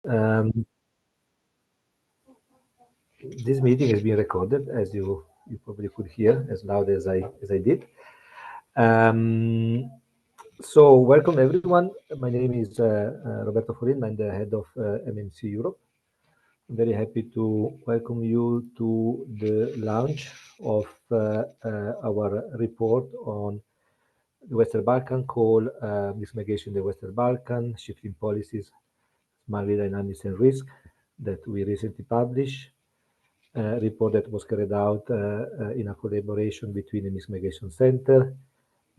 Um, this meeting is being recorded, as you probably could hear as loud as I did. Um, so welcome everyone. My name is Roberto Forin. I'm the head of MMC Europe. I'm very happy to welcome you to the launch of our report on the Western Balkan called Mixed Migration in the Western Balkan, Shifting Policies, Market Dynamics and Risk that we recently published. A report that was carried out in a collaboration between the Mixed Migration Center,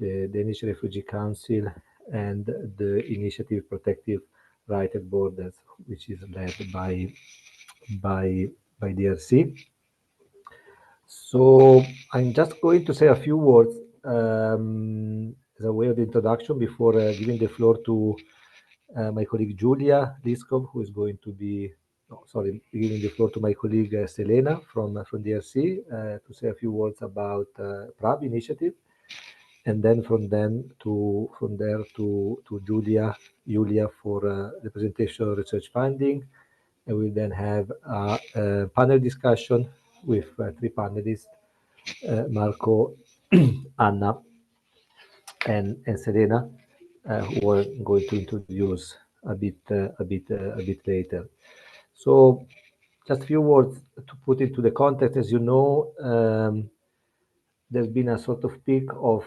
the Danish Refugee Council, and the Initiative Protective Right at Borders, which is led by DRC. So I'm just going to say a few words as a way of introduction before giving the floor to my colleague Julia Liskov, who is going to be, no, sorry, giving the floor to my colleague Selena from DRC to say a few words about PRAB initiative, and then from there to Julia for the presentation of research finding, and we then have a panel discussion with three panelists, Marco, Anna, and Selena, who are going to introduce a bit later. So, just a few words to put into the context. As you know, there's been a sort of peak of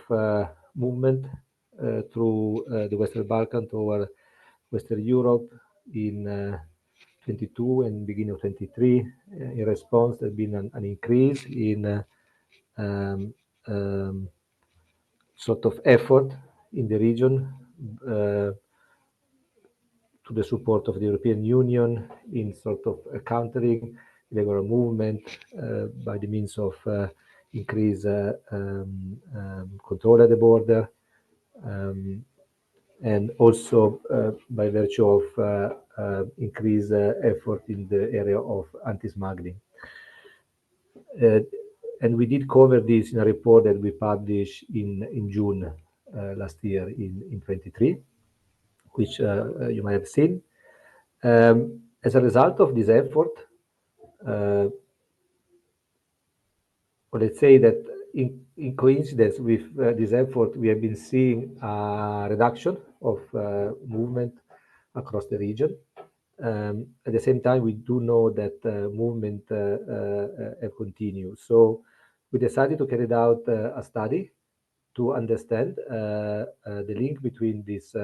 movement through the Western Balkans toward Western Europe in 22 and beginning of 23. In response, there's been an increase in um, um, sort of effort in the region uh, to the support of the European Union in sort of countering illegal movement by the means of increased control at the border, um, and also by virtue of increased effort in the area of anti-smuggling. Uh, and we did cover this in a report that we published in June last year in 23, which you might have seen. As a result of this effort, uh, or let's say that in coincidence with this effort, we have been seeing a reduction of movement across the region. At the same time, we do know that movement continues. So we decided to carry out a study to understand the link between this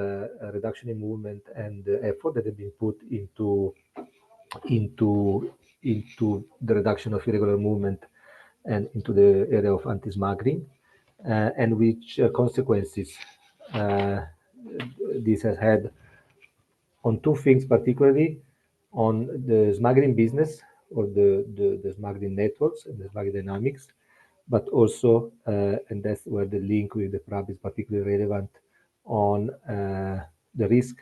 reduction in movement and the effort that has been put into the reduction of irregular movement and into the area of anti-smuggling, and which consequences this has had on two things, particularly on the smuggling business or the smuggling networks and the smuggling dynamics, but also, and that's where the link with the PRAB is particularly relevant, on the risk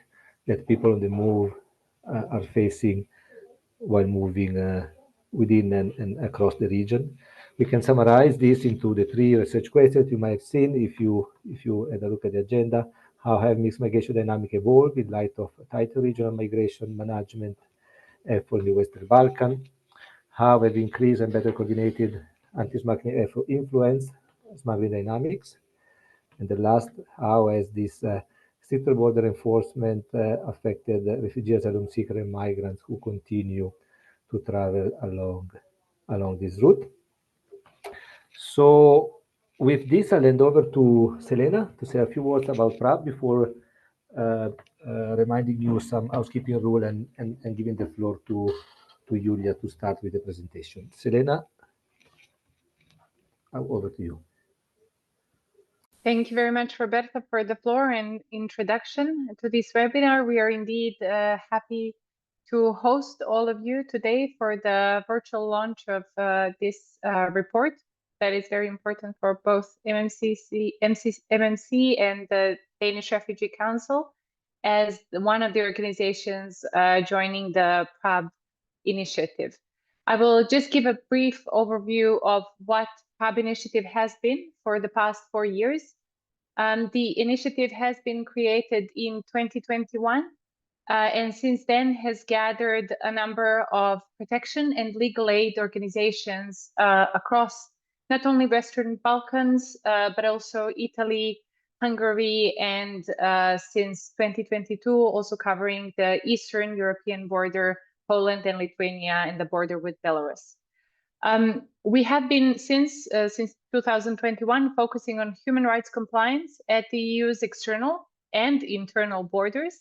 that people on the move are facing while moving within and across the region. We can summarize this into the three research questions you might have seen if you had a look at the agenda. How have mixed migration dynamic evolved in light of tighter regional migration management effort in the Western Balkans? How have increased and better coordinated anti-smuggling effort influenced smuggling dynamics? And the last, how has this stricter border enforcement affected refugee asylum seekers and migrants who continue to travel along this route? So with this, I'll hand over to Selena to say a few words about PRAB before uh, reminding you some housekeeping rule and giving the floor to Julia to start with the presentation. Selena, over to you. Thank you very much, Roberto, for the floor and introduction to this webinar. We are indeed happy to host all of you today for the virtual launch of this report that is very important for both MMC and the Danish Refugee Council as one of the organizations joining the PRAB initiative. I will just give a brief overview of what PRAB initiative has been for the past 4 years. The initiative has been created in 2021 and since then has gathered a number of protection and legal aid organizations across not only Western Balkans, but also Italy, Hungary, and since 2022, also covering the Eastern European border, Poland and Lithuania, and the border with Belarus. We have been since 2021 focusing on human rights compliance at the EU's external and internal borders,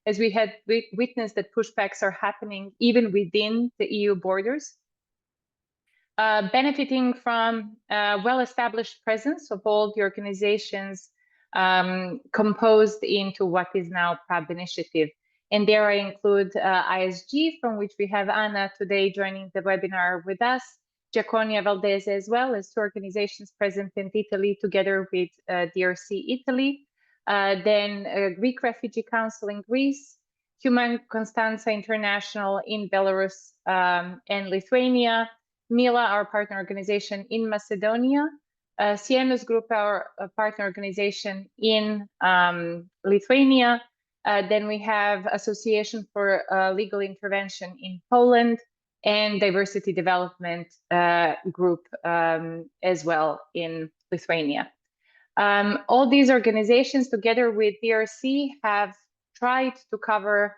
as we had witnessed that pushbacks are happening even within the EU borders. Benefiting from well-established presence of all the organizations composed into what is now PRAB Initiative. And there I include ISG, from which we have Anna today joining the webinar with us, Giaconia Valdese as well, as two organizations present in Italy together with DRC Italy, then Greek Refugee Council in Greece, Human Constanza International in Belarus and Lithuania, Mila, our partner organization in Macedonia, Sienus Group, our partner organization in Lithuania. Then we have Association for Legal Intervention in Poland and Diversity Development Group as well in Lithuania. All these organizations, together with DRC, have tried to cover,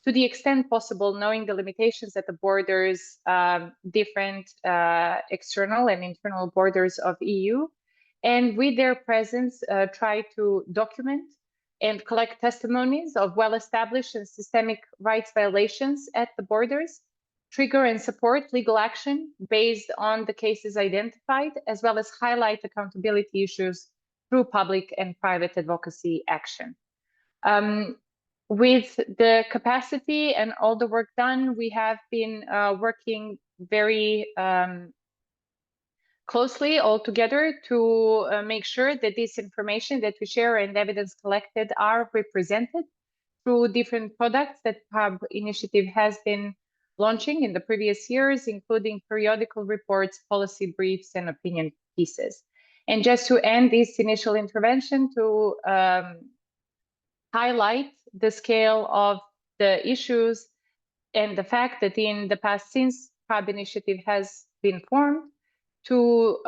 to the extent possible, knowing the limitations at the borders, different external and internal borders of EU, and with their presence, try to document and collect testimonies of well-established and systemic rights violations at the borders, trigger and support legal action based on the cases identified, as well as highlight accountability issues through public and private advocacy action. With the capacity and all the work done, we have been working very closely all together to make sure that this information that we share and evidence collected are represented through different products that PRAB Initiative has been launching in the previous years, including periodical reports, policy briefs, and opinion pieces. And just to end this initial intervention, to highlight the scale of the issues and the fact that in the past, since PRAB Initiative has been formed, to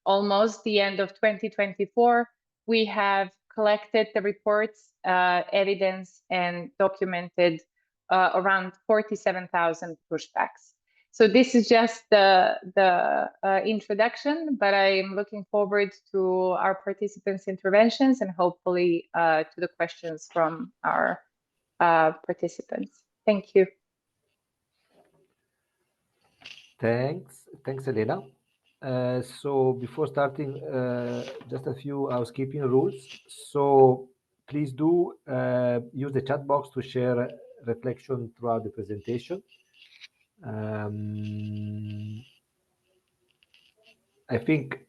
almost the end of 2024, we have collected the reports, evidence, and documented around 47,000 pushbacks. So this is just the introduction, but I'm looking forward to our participants' interventions and hopefully to the questions from our participants. Thank you. Thanks, Elena. So before starting, just a few housekeeping rules. So please do use the chat box to share reflection throughout the presentation. I think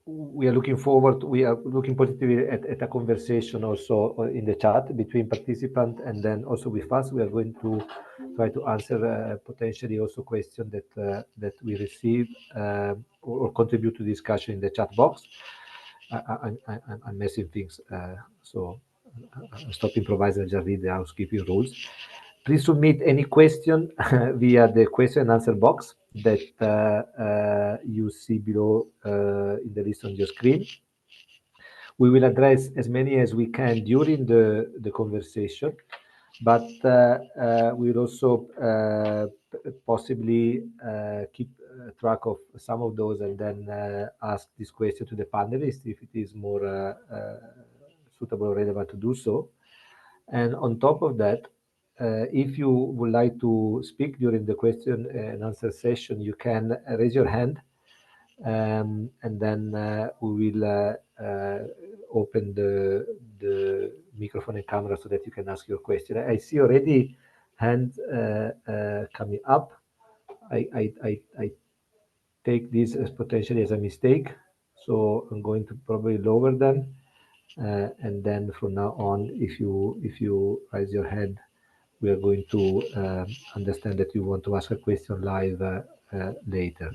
we are looking positively at a conversation also in the chat between participants and then also with us. We are going to try to answer potentially also questions that we receive or contribute to discussion in the chat box. I'm messing things, so I'll stop improvising and just read the housekeeping rules. Please submit any question via the question and answer box that you see below in the list on your screen. We will address as many as we can during the conversation, but we will also possibly keep track of some of those and then ask this question to the panelists if it is more suitable or relevant to do so. And on top of that, if you would like to speak during the question and answer session, you can raise your hand, and then we will open the microphone and camera so that you can ask your question. I see already hands coming up. I take this as potentially as a mistake, so I'm going to probably lower them, and then from now on, if you raise your hand, we are going to understand that you want to ask a question live later.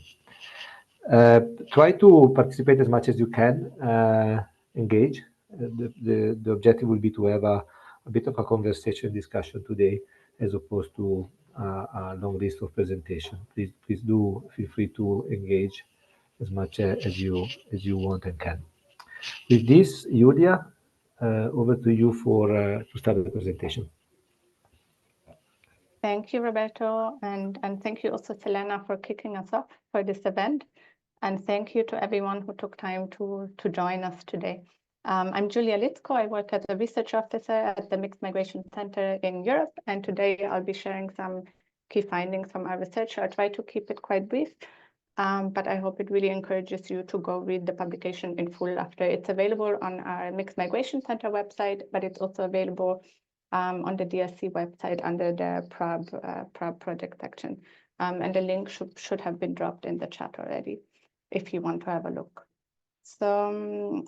Try to participate as much as you can, engage. The objective will be to have a a bit of a conversation discussion today, as opposed to a long list of presentation. Please do feel free to engage as much as you want and can. With this, Julia, over to you for to start the presentation. Thank you, Roberto, and thank you also, Selena, for kicking us off for this event. And thank you to everyone who took time to join us today. I'm Julia Litzko. I work as a research officer at the Mixed Migration Center in Europe, and today I'll be sharing some key findings from our research. I'll try to keep it quite brief, but I hope it really encourages you to go read the publication in full after. It's available on our Mixed Migration Center website, but it's also available on the DRC website under the PRAB project section. And the link should have been dropped in the chat already if you want to have a look. So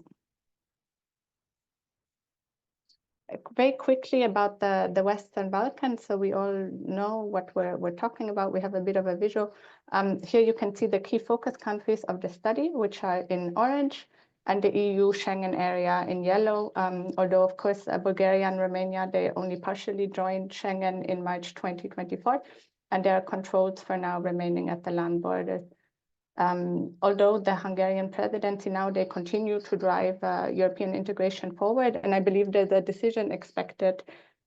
very quickly about the Western Balkans, so we all know what we're talking about. We have a bit of a visual. Here you can see the key focus countries of the study, which are in orange, and the EU Schengen area in yellow. Although, of course, Bulgaria and Romania, they only partially joined Schengen in March 2024, and there are controls for now remaining at the land borders. Although the Hungarian presidency now, they continue to drive European integration forward, and I believe there's a decision expected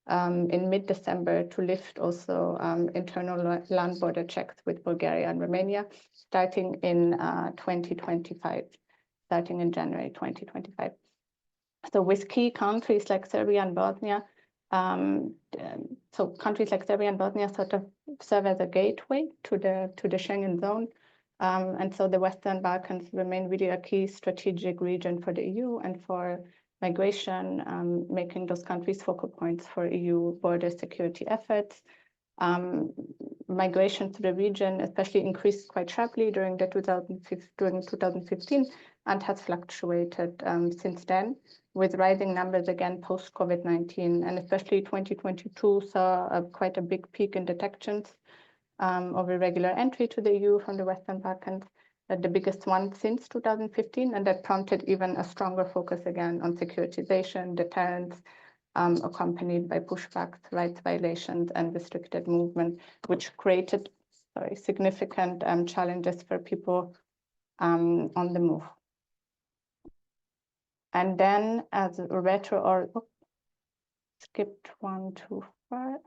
in mid-December to lift also internal land border checks with Bulgaria and Romania, starting in 2025, starting in January 2025. So with key countries like Serbia and Bosnia, so countries like Serbia and Bosnia sort of serve as a gateway to the Schengen zone. And so the Western Balkans remain really a key strategic region for the EU and for migration, making those countries focal points for EU border security efforts. Migration to the region especially increased quite sharply during 2015 and has fluctuated since then, with rising numbers again post-COVID-19, and especially 2022 saw quite a big peak in detections of irregular entry to the EU from the Western Balkans, the biggest one since 2015, and that prompted even a stronger focus again on securitization, deterrence, accompanied by pushbacks, rights violations, and restricted movement, which created significant challenges for people on the move. And then, as a retro, or skipped 1 too far.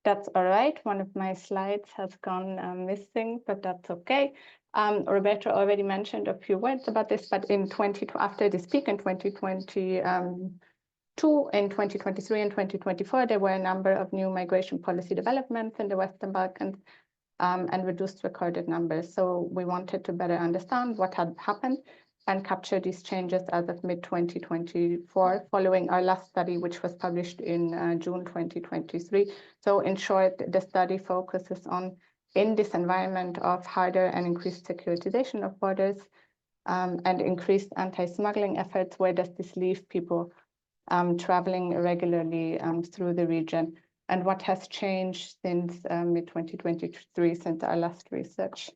That's all right. One of my slides has gone missing, but that's okay. Roberto already mentioned a few words about this, but after this peak in 2022, in 2023 and 2024, there were a number of new migration policy developments in the Western Balkans and reduced recorded numbers. So we wanted to better understand what had happened and capture these changes as of mid-2024, following our last study, which was published in June 2023. So in short, the study focuses on, in this environment of harder and increased securitization of borders and increased anti-smuggling efforts, where does this leave people traveling irregularly through the region? And what has changed since mid-2023, since our last research?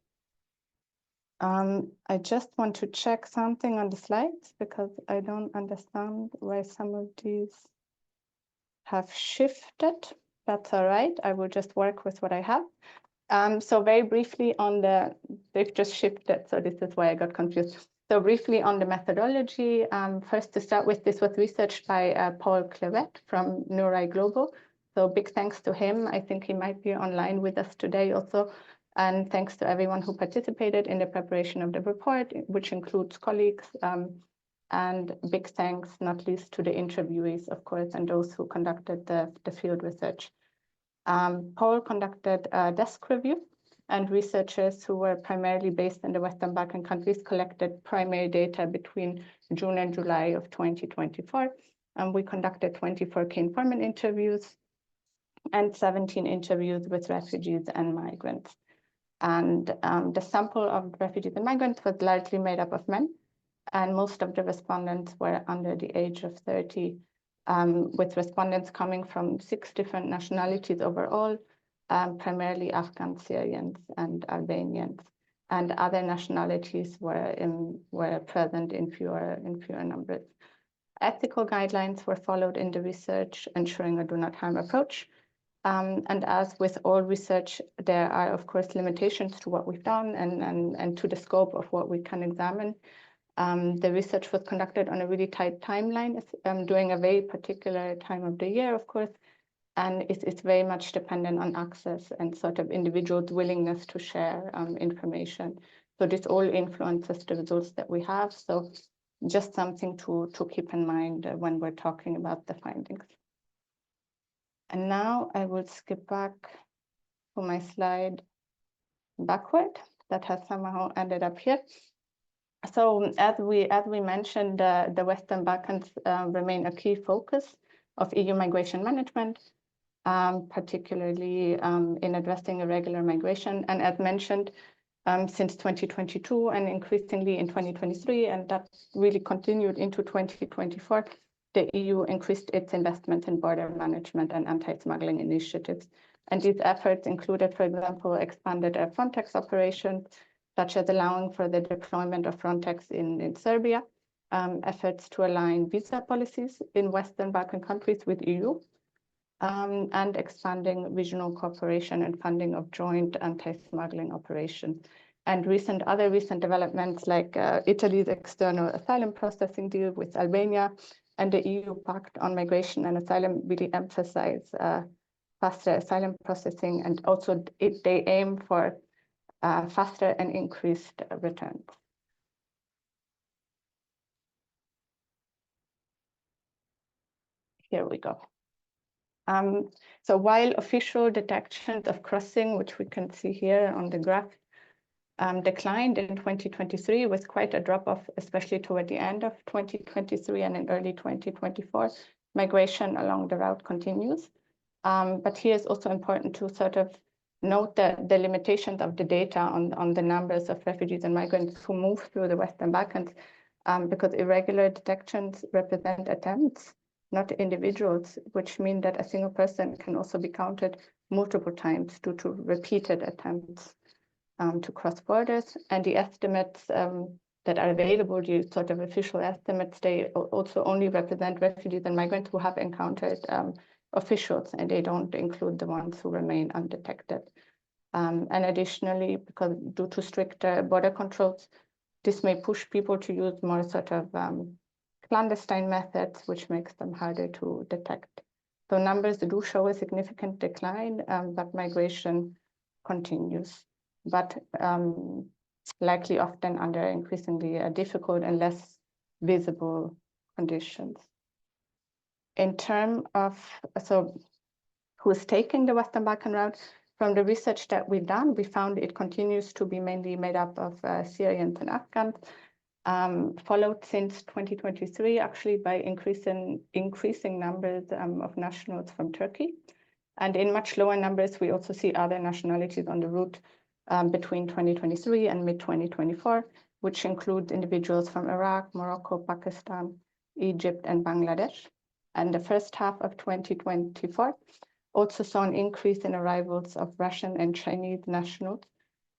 I just want to check something on the slides because I don't understand why some of these have shifted. That's all right. I will just work with what I have. So very briefly on they've just shifted. So this is why I got confused. So briefly on the methodology, first to start with, this was researched by Paul Clevet from Nurai Global. So big thanks to him. I think he might be online with us today also. And thanks to everyone who participated in the preparation of the report, which includes colleagues, and big thanks, not least, to the interviewees, of course, and those who conducted the field research. Paul conducted a desk review, and researchers who were primarily based in the Western Balkan countries collected primary data between June and July of 2024. And we conducted 24 key informant interviews and 17 interviews with refugees and migrants. And the sample of refugees and migrants was largely made up of men, and most of the respondents were under the age of 30, with respondents coming from 6 different nationalities overall, primarily Afghans, Syrians, and Albanians. and other nationalities were present in fewer numbers. Ethical guidelines were followed in the research, ensuring a do not harm approach. And as with all research, there are, of course, limitations to what we've done and to the scope of what we can examine. The research was conducted on a really tight timeline during a very particular time of the year, of course, and it's very much dependent on access and sort of individuals' willingness to share information. So this all influences the results that we have. So just something to keep in mind when we're talking about the findings. And now I will skip back to my slide backward that has somehow ended up here. So as we mentioned, the Western Balkans remain a key focus of EU migration management, particularly in addressing irregular migration. And as mentioned, since 2022 and increasingly in 2023, and that really continued into 2024, the EU increased its investment in border management and anti-smuggling initiatives. And these efforts included, for example, expanded Frontex operations, such as allowing for the deployment of Frontex in Serbia, efforts to align visa policies in Western Balkan countries with EU, and expanding regional cooperation and funding of joint anti-smuggling operations. And other recent developments like Italy's external asylum processing deal with Albania and the EU Pact on Migration and Asylum really emphasize faster asylum processing, and also they aim for faster and increased returns. Here we go. So while official detections of crossing, which we can see here on the graph, declined in 2023 with quite a drop-off, especially toward the end of 2023 and in early 2024, migration along the route continues. But here it's also important to sort of note the limitations of the data on the numbers of refugees and migrants who move through the Western Balkans, because irregular detections represent attempts, not individuals, which mean that a single person can also be counted multiple times due to repeated attempts to cross borders. And the estimates that are available, the sort of official estimates, they also only represent refugees and migrants who have encountered officials, and they don't include the ones who remain undetected. And additionally, because due to stricter border controls, this may push people to use more sort of clandestine methods, which makes them harder to detect. So numbers do show a significant decline, but migration continues, but likely often under increasingly difficult and less visible conditions. In terms of, so who's taking the Western Balkan route, from the research that we've done, we found it continues to be mainly made up of Syrians and Afghans, followed since 2023 actually by increasing numbers of nationals from Turkey. And in much lower numbers, we also see other nationalities on the route between 2023 and mid-2024, which includes individuals from Iraq, Morocco, Pakistan, Egypt, and Bangladesh. And the first half of 2024 also saw an increase in arrivals of Russian and Chinese nationals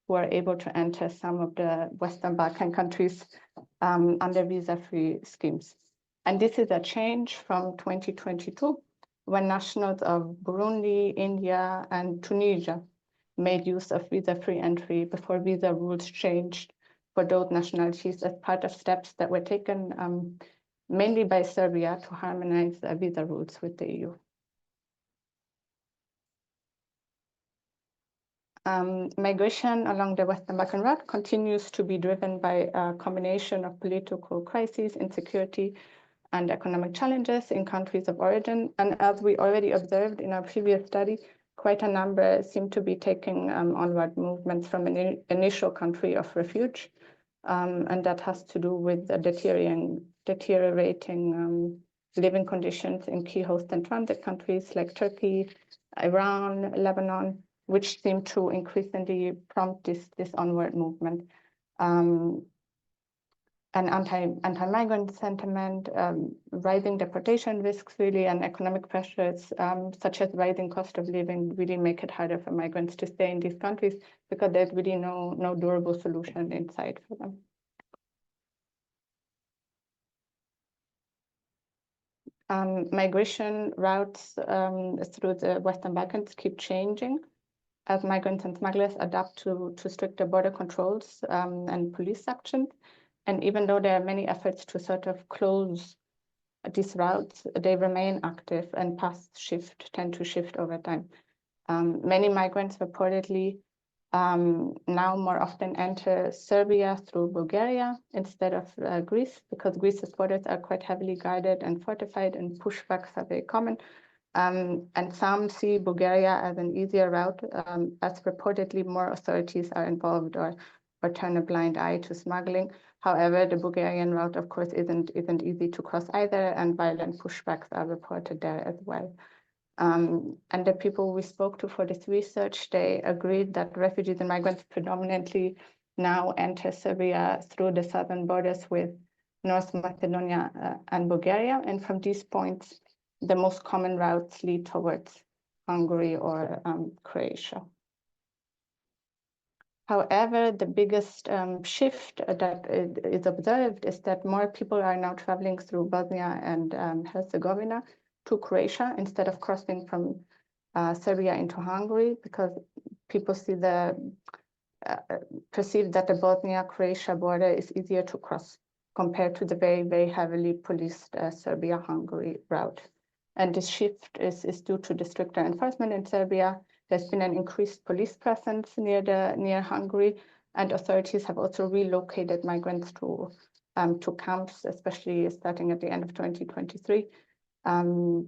who are able to enter some of the Western Balkan countries under visa-free schemes. And this is a change from 2022, when nationals of Burundi, India, and Tunisia made use of visa-free entry before visa rules changed for those nationalities as part of steps that were taken mainly by Serbia to harmonize visa rules with the EU. Migration along the Western Balkan route continues to be driven by a combination of political crises, insecurity, and economic challenges in countries of origin. And as we already observed in our previous study, quite a number seem to be taking onward movements from an initial country of refuge. And that has to do with the deteriorating living conditions in key host and transit countries like Turkey, Iran, Lebanon, which seem to increasingly prompt this onward movement. an anti-migrant sentiment, rising deportation risks really, and economic pressures such as rising cost of living really make it harder for migrants to stay in these countries because there's really no durable solution in sight for them. Migration routes through the Western Balkans keep changing as migrants and smugglers adapt to stricter border controls and police actions. And even though there are many efforts to sort of close these routes, they remain active and paths tend to shift over time. Many migrants reportedly now more often enter Serbia through Bulgaria instead of Greece, because Greece's borders are quite heavily guarded and fortified, and pushbacks are very common. And some see Bulgaria as an easier route, as reportedly more authorities are involved or turn a blind eye to smuggling. However, the Bulgarian route, of course, isn't easy to cross either, and violent pushbacks are reported there as well. And the people we spoke to for this research, they agreed that refugees and migrants predominantly now enter Serbia through the southern borders with North Macedonia and Bulgaria. And from these points, the most common routes lead towards Hungary or Croatia. However, the biggest shift that is observed is that more people are now traveling through Bosnia and Herzegovina to Croatia instead of crossing from Serbia into Hungary, because people see perceive that the Bosnia-Croatia border is easier to cross compared to the very, very heavily policed Serbia-Hungary route. And this shift is due to the stricter enforcement in Serbia. There's been an increased police presence near Hungary, and authorities have also relocated migrants to camps, especially starting at the end of 2023. Also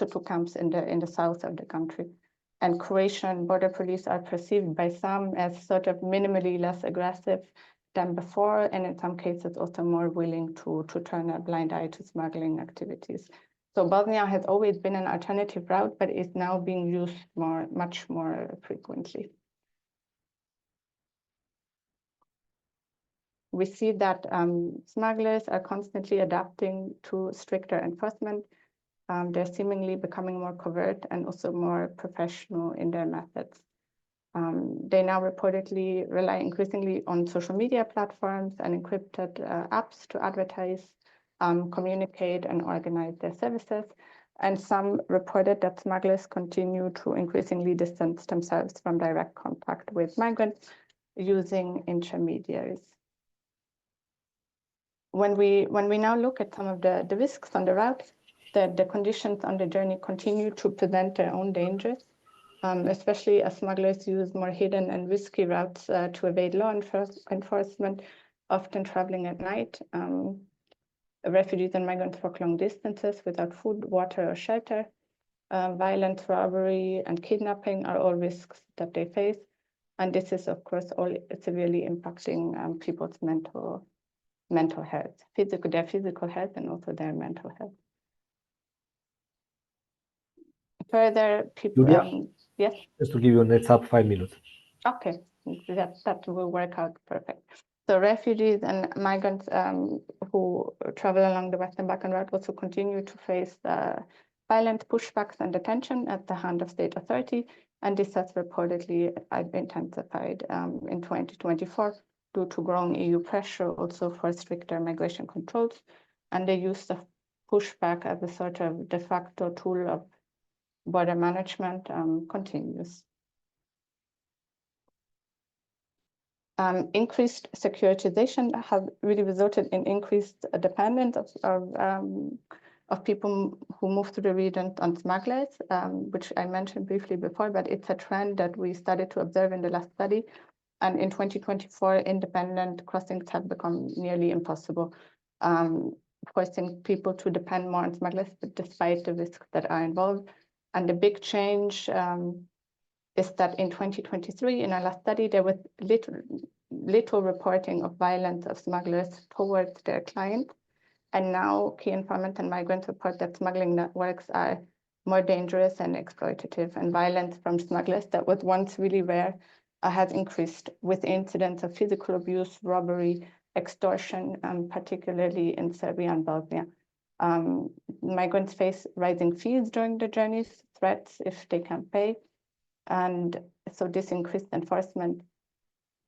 to camps in the south of the country. And Croatian border police are perceived by some as sort of minimally less aggressive than before, and in some cases also more willing to turn a blind eye to smuggling activities. So Bosnia has always been an alternative route, but is now being used much more frequently. We see that smugglers are constantly adapting to stricter enforcement. They're seemingly becoming more covert and also more professional in their methods. They now reportedly rely increasingly on social media platforms and encrypted apps to advertise, communicate, and organize their services. And some reported that smugglers continue to increasingly distance themselves from direct contact with migrants using intermediaries. When we now look at some of the risks on the route, the conditions on the journey continue to present their own dangers, especially as smugglers use more hidden and risky routes to evade law enforcement, often traveling at night. Refugees and migrants walk long distances without food, water, or shelter. Violence, robbery, and kidnapping are all risks that they face. And this is, of course, all severely impacting people's mental health, their physical health, and also their mental health. Further, people, yes? Just to give you a heads up, 5 minutes. Okay, that will work out perfect. So refugees and migrants who travel along the Western Balkan route also continue to face violent pushbacks and detention at the hand of state authority, and this has reportedly intensified in 2024 due to growing EU pressure also for stricter migration controls, and the use of pushback as a sort of de facto tool of border management continues. Increased securitization has really resulted in increased dependence of people who move through the region on smugglers, which I mentioned briefly before, but it's a trend that we started to observe in the last study. And in 2024, independent crossings have become nearly impossible, forcing people to depend more on smugglers, but despite the risks that are involved. And the big change is that in 2023, in our last study, there was little reporting of violence of smugglers towards their clients. And now key informants and migrants report that smuggling networks are more dangerous and exploitative, and violence from smugglers that was once really rare has increased with incidents of physical abuse, robbery, extortion, particularly in Serbia and Bosnia. Migrants face rising fees during the journeys, threats if they can't pay. And so this increased enforcement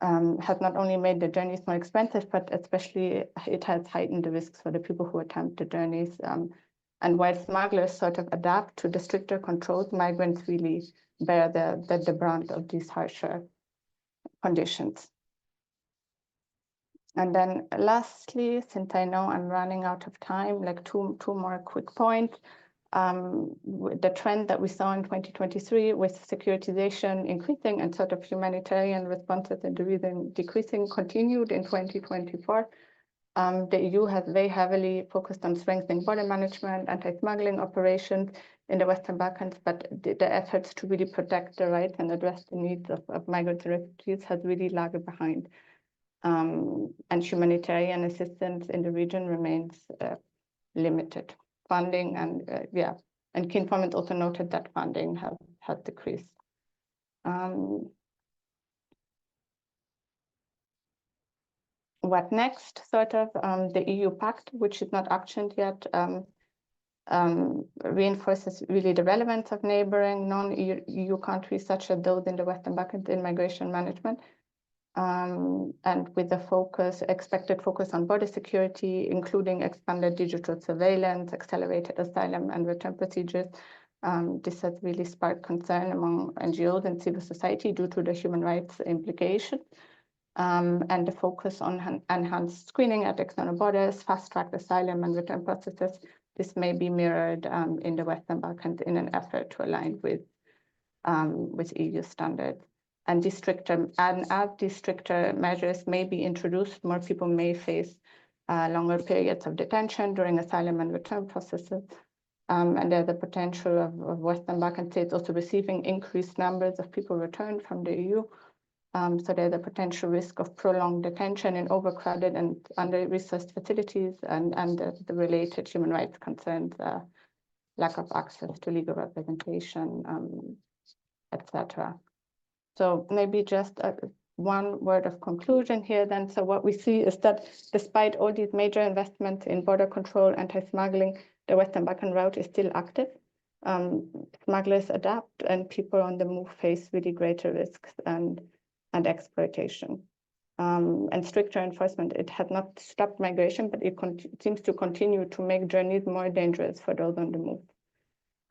has not only made the journeys more expensive, but especially it has heightened the risks for the people who attempt the journeys. And while smugglers sort of adapt to the stricter controls, migrants really bear the brunt of these harsher conditions. And then lastly, since I know I'm running out of time, like two more quick points. The trend that we saw in 2023 with securitization increasing and sort of humanitarian responses in the region decreasing continued in 2024. The EU has very heavily focused on strengthening border management, anti-smuggling operations in the Western Balkans, but the efforts to really protect the rights and address the needs of migrants and refugees has really lagged behind. And humanitarian assistance in the region remains limited. Funding and key informants also noted that funding has decreased. What next? Sort of the EU Pact, which is not actioned yet, reinforces really the relevance of neighboring non-EU countries such as those in the Western Balkans in migration management. And with the expected focus on border security, including expanded digital surveillance, accelerated asylum and return procedures. This has really sparked concern among NGOs and civil society due to the human rights implications. And the focus on enhanced screening at external borders, fast-tracked asylum and return processes. This may be mirrored in the Western Balkans in an effort to align with EU standards. And as these stricter measures may be introduced, more people may face longer periods of detention during asylum and return processes. And there's the potential of Western Balkan states also receiving increased numbers of people returned from the EU. So there's a potential risk of prolonged detention in overcrowded and under-resourced facilities and the related human rights concerns, lack of access to legal representation, etc. So maybe just one word of conclusion here then. So what we see is that despite all these major investments in border control, anti-smuggling, the Western Balkan route is still active. Smugglers adapt and people on the move face really greater risks and exploitation. And stricter enforcement, it has not stopped migration, but it seems to continue to make journeys more dangerous for those on the move.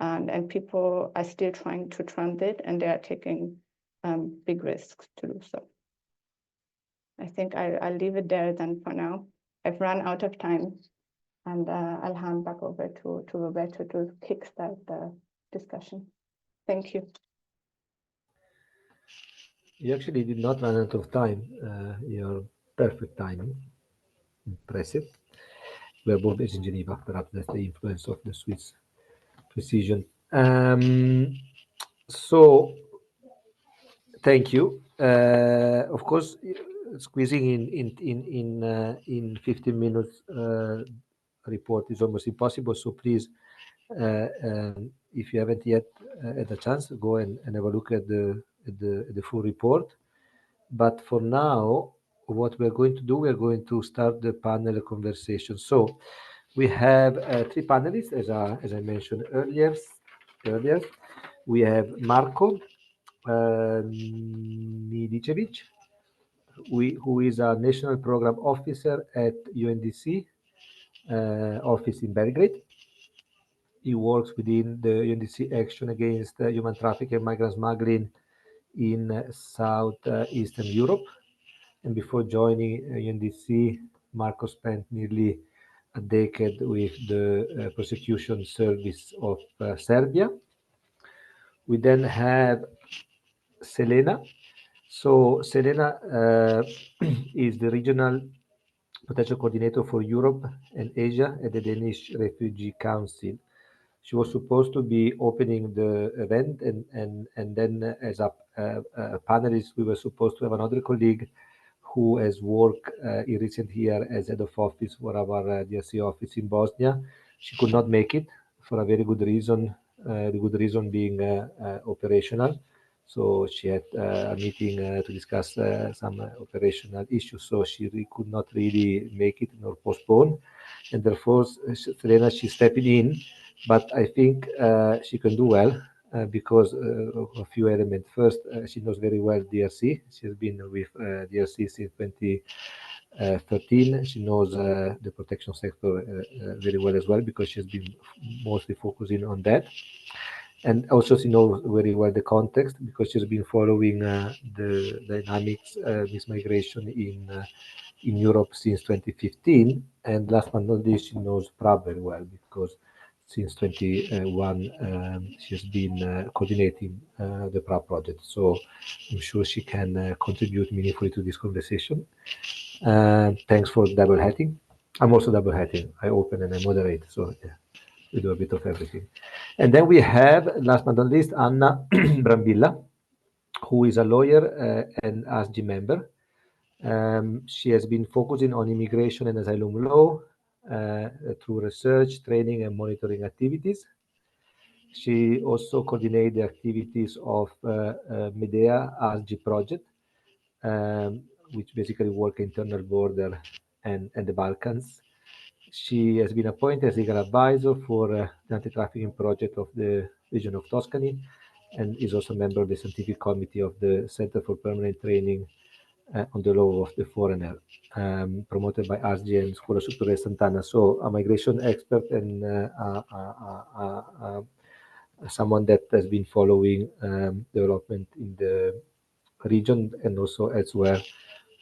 And people are still trying to transit and they are taking big risks to do so. I think I'll leave it there then for now. I've run out of time and I'll hand back over to Roberto to kickstart the discussion. Thank you. You actually did not run out of time. Your perfect timing. Impressive. We are both based in Geneva. Perhaps that's the influence of the Swiss precision. So, thank you. Of course, squeezing in 15 minutes report is almost impossible. So please, if you haven't yet had a chance, go and have a look at the full report. But for now, what we're going to do, we're going to start the panel conversation. So we have 3 panelists, as I mentioned earlier. We have Marko Nidicevic, who is a National Program Officer at UNDC office in Belgrade. He works within the UNDC action against human trafficking and migrant smuggling in Southeastern Europe. And before joining UNDC, Marco spent nearly a decade with the prosecution service of Serbia. We then have Selena. So Selena is the regional potential coordinator for Europe and Asia at the Danish Refugee Council. She was supposed to be opening the event, and then as a panelist, we were supposed to have another colleague who has worked in recent years as head of office for our DRC office in Bosnia. She could not make it for a very good reason, the good reason being operational. So she had a meeting to discuss some operational issues, so she could not really make it nor postpone. And therefore, Serena, she's stepping in, but I think she can do well because of a few elements. First, she knows very well DRC. She has been with DRC since 2013. She knows the protection sector very well as well because she's been mostly focusing on that. And also she knows very well the context because she's been following the dynamics with migration in Europe since 2015. And last but not least, she knows PRAB very well because since 21 she's been coordinating the PRAB project. So I'm sure she can contribute meaningfully to this conversation. Thanks for double hatting. I'm also double hatting. I open and I moderate. So yeah, we do a bit of everything. And then we have, last but not least, Anna Brambilla, who is a lawyer and ASG member. She has been focusing on immigration and asylum law through research, training, and monitoring activities. She also coordinates the activities of Medea ASG project, which basically work internal border and the Balkans. She has been appointed as legal advisor for the anti-trafficking project of the region of Tuscany and is also a member of the scientific committee of the Center for Permanent Training on the Law of the Foreigner, promoted by RGM Scuola Superiore Sant'Anna. So a migration expert and someone that has been following development in the region and also elsewhere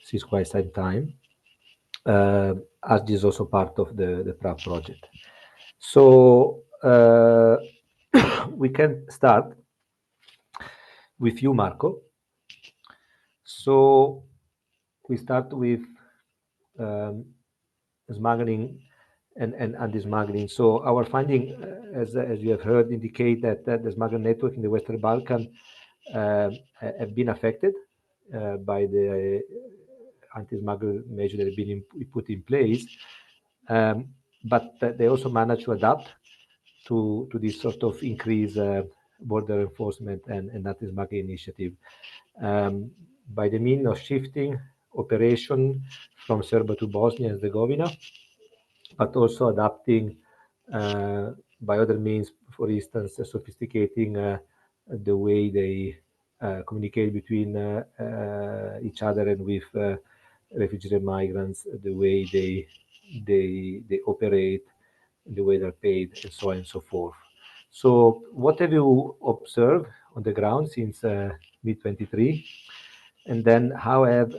since quite some time. ASG is also part of the PRAB project. So we can start with you, Marco. So we start with smuggling and anti-smuggling. So our finding, as you have heard, indicate that the smuggling network in the Western Balkans have been affected by the anti-smuggling measures that have been put in place, but they also managed to adapt to this sort of increased border enforcement and anti-smuggling initiative by the means of shifting operation from Serbia to Bosnia and Herzegovina, but also adapting by other means, for instance, sophisticating the way they communicate between each other and with refugees and migrants, the way they operate, the way they're paid, and so on and so forth. So, what have you observed on the ground since mid-23? And then, how have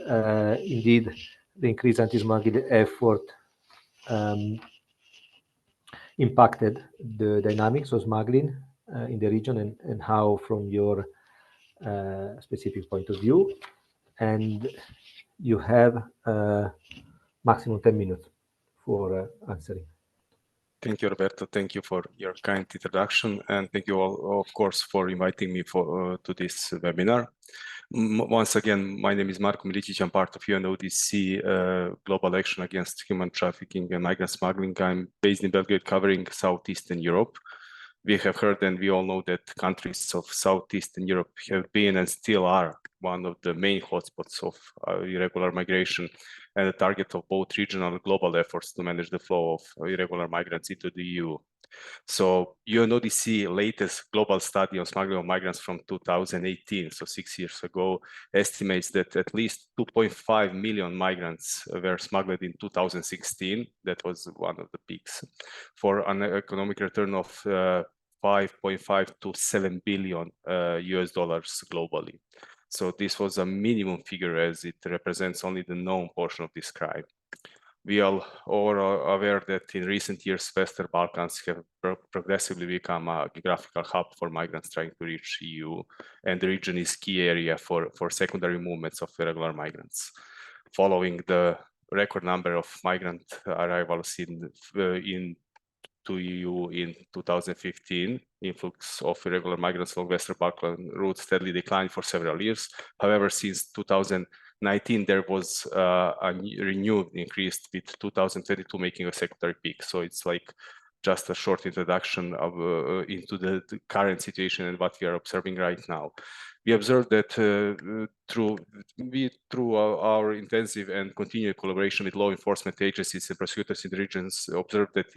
indeed the increased anti-smuggling effort impacted the dynamics of smuggling in the region, and how, from your specific point of view? And you have maximum 10 minutes for answering. Thank you, Roberto. Thank you for your kind introduction, and thank you all, of course, for inviting me to this webinar. Once again, my name is Marko Milicic. I'm part of UNODC Global Action Against Human Trafficking and Migrant Smuggling. I'm based in Belgrade, covering Southeastern Europe. We have heard and we all know that countries of Southeastern Europe have been and still are one of the main hotspots of irregular migration and a target of both regional and global efforts to manage the flow of irregular migrants into the EU. So UNODC latest global study on smuggling of migrants from 2018, so 6 years ago, estimates that at least 2.5 million migrants were smuggled in 2016. That was one of the peaks, for an economic return of 5.5 to 7 billion US dollars globally. So this was a minimum figure as it represents only the known portion of this crime. We all are aware that in recent years, Western Balkans have progressively become a geographical hub for migrants trying to reach EU, and the region is key area for secondary movements of irregular migrants. Following the record number of migrant arrivals to EU in 2015, influx of irregular migrants from Western Balkan routes steadily declined for several years. However, since 2019, there was a renewed increase, with 2022 making a secondary peak. So it's like just a short introduction of into the current situation and what we are observing right now. We observed that through our intensive and continued collaboration with law enforcement agencies and prosecutors in the regions, observed that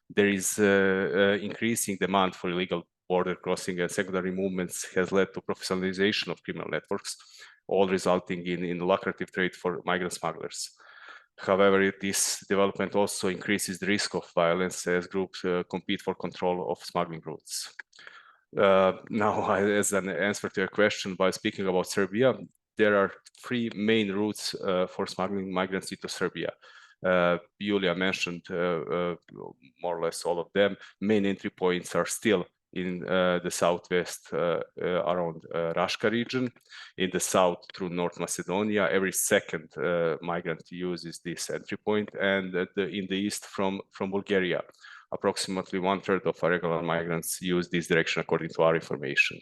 there is increasing demand for illegal border crossing and secondary movements has led to professionalization of criminal networks, all resulting in lucrative trade for migrant smugglers. However, this development also increases the risk of violence as groups compete for control of smuggling routes. Now, as an answer to your question, by speaking about Serbia, there are three main routes for smuggling migrants into Serbia. Julia mentioned more or less all of them. Main entry points are still in the southwest around Raška region, in the south through North Macedonia. Every second migrant uses this entry point, and in the east from Bulgaria. Approximately 1/3 of our regular migrants use this direction according to our information.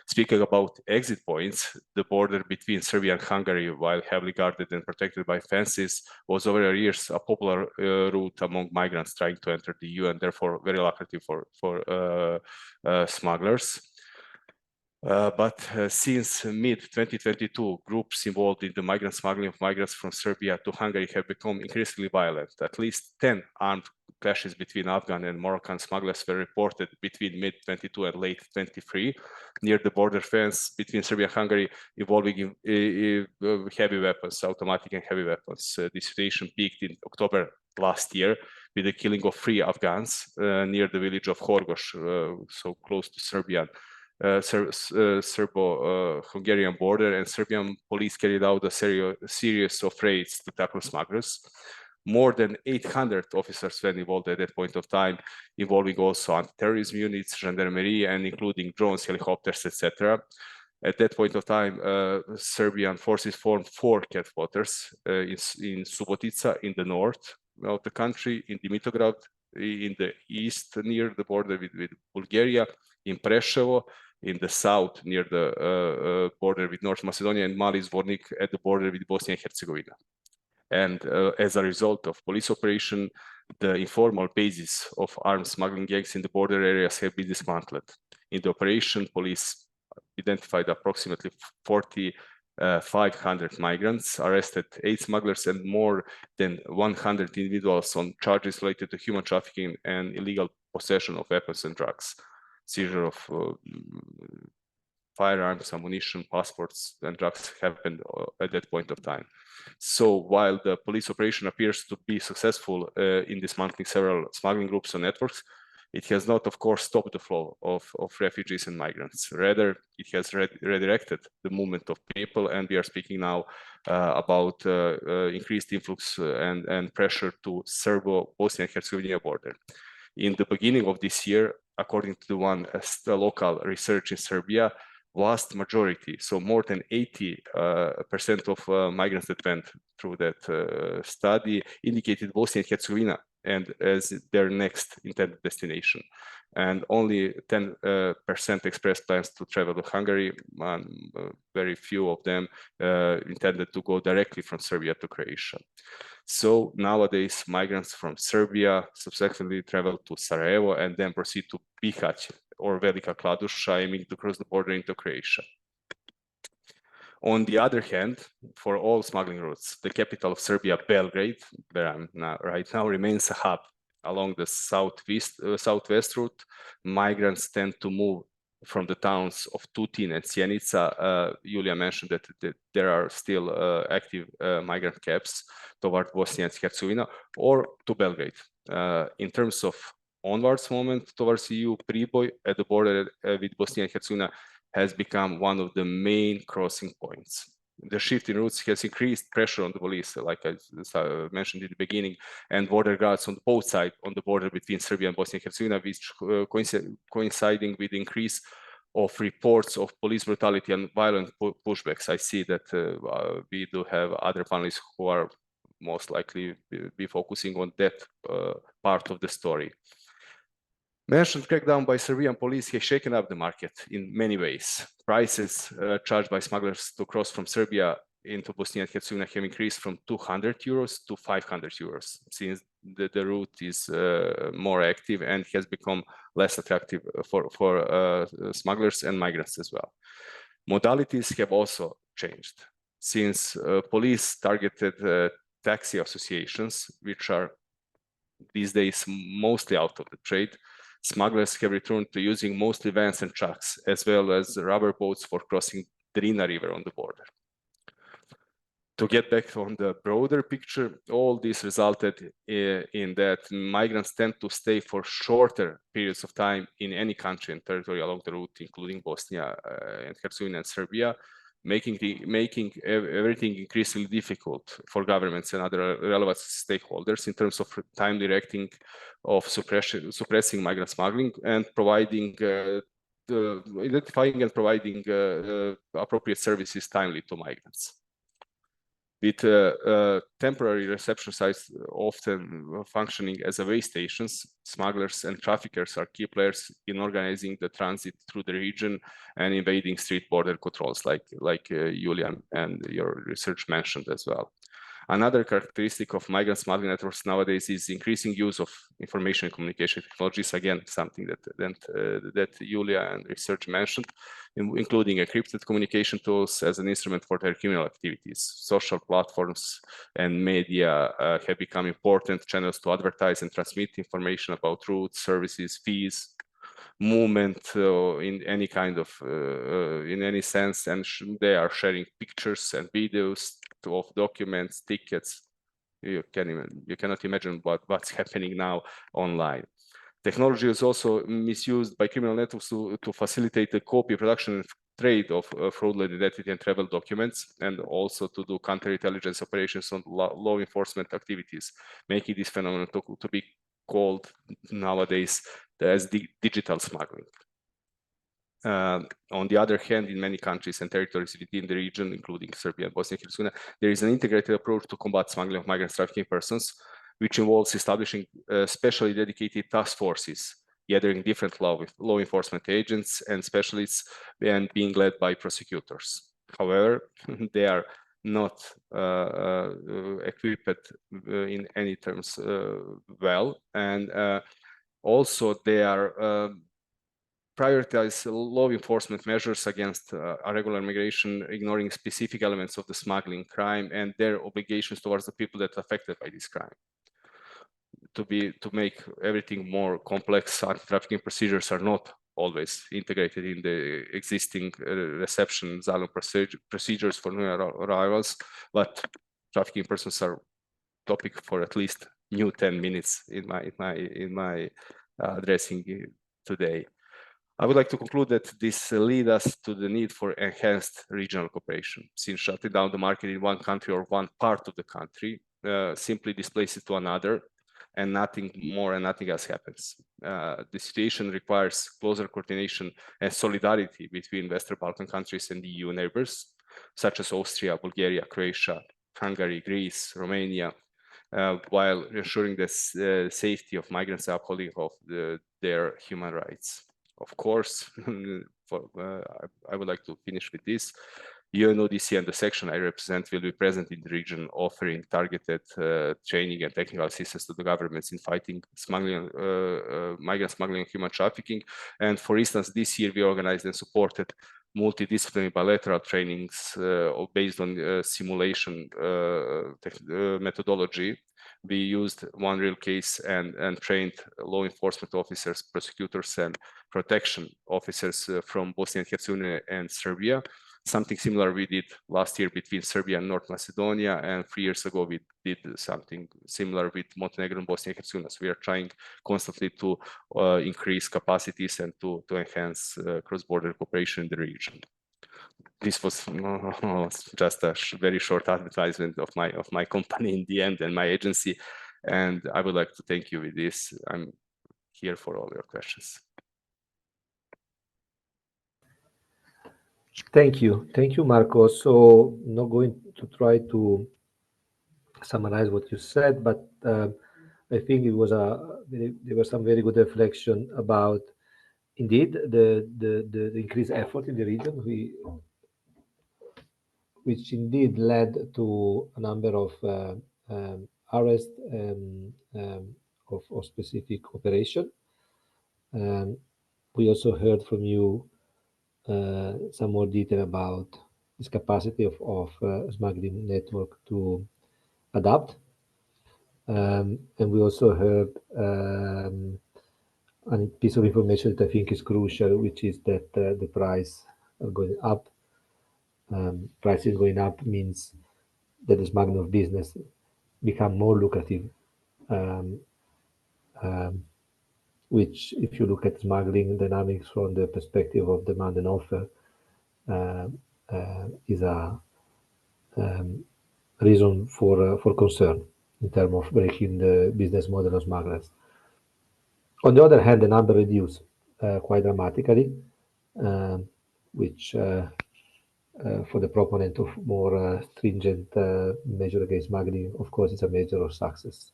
Speaking about exit points, the border between Serbia and Hungary, while heavily guarded and protected by fences, was over the years a popular route among migrants trying to enter the EU, and therefore very lucrative for smugglers. But since mid-2022, groups involved in the migrant smuggling of migrants from Serbia to Hungary have become increasingly violent. At least 10 armed clashes between Afghan and Moroccan smugglers were reported between mid-22 and late 23 near the border fence between Serbia and Hungary, involving heavy weapons, automatic and heavy weapons. The situation peaked in October last year with the killing of 3 Afghans near the village of Horgoš, so close to Serbian Serbo-Hungarian border, and Serbian police carried out a series of raids to tackle smugglers. More than 800 officers were involved at that point of time, involving also anti-terrorism units, gendarmerie, and including drones, helicopters, etc. At that point of time, Serbian forces formed 4 headquarters in Subotica in the north of the country, in Dimitrovgrad in the east near the border with Bulgaria, in Preševo in the south near the border with North Macedonia, and Mali Zvornik at the border with Bosnia and Herzegovina. And as a result of police operation, the informal bases of armed smuggling gangs in the border areas have been dismantled. In the operation, police identified approximately 4,500 migrants, arrested 8 smugglers, and more than 100 individuals on charges related to human trafficking and illegal possession of weapons and drugs, seizure of firearms, ammunition, passports, and drugs happened at that point of time. So while the police operation appears to be successful in dismantling several smuggling groups and networks, it has not, of course, stopped the flow of refugees and migrants. Rather, it has redirected the movement of people, and we are speaking now about increased influx and pressure to Serbo-Bosnia and Herzegovina border. In the beginning of this year, according to the local research in Serbia, vast majority, so more than 80% of migrants that went through that study indicated Bosnia and Herzegovina and as their next intended destination. And only 10% expressed plans to travel to Hungary, and very few of them intended to go directly from Serbia to Croatia. So nowadays, migrants from Serbia subsequently travel to Sarajevo and then proceed to Bihać or Velika Kladuša, aiming to cross the border into Croatia. On the other hand, for all smuggling routes, the capital of Serbia, Belgrade, where I'm right now, remains a hub. Along the southwest route, migrants tend to move from the towns of Tutin and Sjenica. Julia mentioned that there are still active migrant camps toward Bosnia and Herzegovina, or to Belgrade. In terms of onwards movement towards EU, Priboj at the border with Bosnia and Herzegovina has become one of the main crossing points. The shift in routes has increased pressure on the police, like I mentioned in the beginning, and border guards on both sides on the border between Serbia and Bosnia and Herzegovina, which coinciding with the increase of reports of police brutality and violent pushbacks. I see that we do have other panelists who are most likely be focusing on that part of the story. Mentioned crackdown by Serbian police has shaken up the market in many ways. Prices charged by smugglers to cross from Serbia into Bosnia and Herzegovina have increased from 200 euros to 500 euros, since the route is more active and has become less attractive for smugglers and migrants as well. Modalities have also changed, since police targeted taxi associations, which are these days mostly out of the trade. Smugglers have returned to using mostly vans and trucks, as well as rubber boats for crossing Drina River on the border. To get back on the broader picture, all this resulted in that migrants tend to stay for shorter periods of time in any country and territory along the route, including Bosnia and Herzegovina and Serbia, making everything increasingly difficult for governments and other relevant stakeholders in terms of time directing of suppressing migrant smuggling and providing identifying and providing appropriate services timely to migrants. With temporary reception sites often functioning as away stations, smugglers and traffickers are key players in organizing the transit through the region and invading street border controls, like Julian and your research mentioned as well. Another characteristic of migrant smuggling networks nowadays is increasing use of information and communication technologies. Again, something that Julia and research mentioned, including encrypted communication tools as an instrument for their criminal activities. Social platforms and media have become important channels to advertise and transmit information about routes, services, fees, movement in any kind of, in any sense, and they are sharing pictures and videos of documents, tickets. You cannot imagine what's happening now online. Technology is also misused by criminal networks to facilitate the copy, production, and trade of fraudulent identity and travel documents, and also to do counterintelligence operations on law enforcement activities, making this phenomenon to be called nowadays as digital smuggling. On the other hand, in many countries and territories within the region, including Serbia and Bosnia and Herzegovina, there is an integrated approach to combat smuggling of migrants trafficking persons, which involves establishing specially dedicated task forces, gathering different law enforcement agents and specialists, and being led by prosecutors. However, they are not equipped in any terms well, and also they are prioritize law enforcement measures against irregular migration, ignoring specific elements of the smuggling crime and their obligations towards the people that are affected by this crime. To make everything more complex, anti-trafficking procedures are not always integrated in the existing reception asylum procedures for new arrivals, but trafficking persons are topic for at least new 10 minutes in my addressing today. I would like to conclude that this leads us to the need for enhanced regional cooperation, since shutting down the market in one country or one part of the country simply displaces it to another, and nothing more and nothing else happens. The situation requires closer coordination and solidarity between Western Balkan countries and EU neighbors, such as Austria, Bulgaria, Croatia, Hungary, Greece, Romania, while ensuring the safety of migrants and upholding of their human rights. Of course, I would like to finish with this. UNODC and the section I represent will be present in the region, offering targeted training and technical assistance to the governments in fighting smuggling, migrant smuggling and human trafficking. And for instance, this year we organized and supported multidisciplinary bilateral trainings based on simulation methodology. We used one real case and trained law enforcement officers, prosecutors, and protection officers from Bosnia and Herzegovina and Serbia. Something similar we did last year between Serbia and North Macedonia, and 3 years ago we did something similar with Montenegro and Bosnia and Herzegovina. So we are trying constantly to increase capacities and to enhance cross-border cooperation in the region. This was just a very short advertisement of my company in the end and my agency, and I would like to thank you with this. I'm here for all your questions. Thank you, Marco. So I'm not going to try to summarize what you said, but I think it was there was some very good reflection about indeed the increased effort in the region. We which indeed led to a number of arrests of specific operation. We also heard from you some more detail about this capacity of smuggling network to adapt. And we also heard a piece of information that I think is crucial, which is that the price are going up. Prices going up means that the smuggling of business become more lucrative, which, if you look at smuggling dynamics from the perspective of demand and offer, is a reason for concern in terms of breaking the business model of smugglers. On the other hand, the number reduced quite dramatically, which for the proponent of more stringent measure against smuggling, of course, it's a measure of success.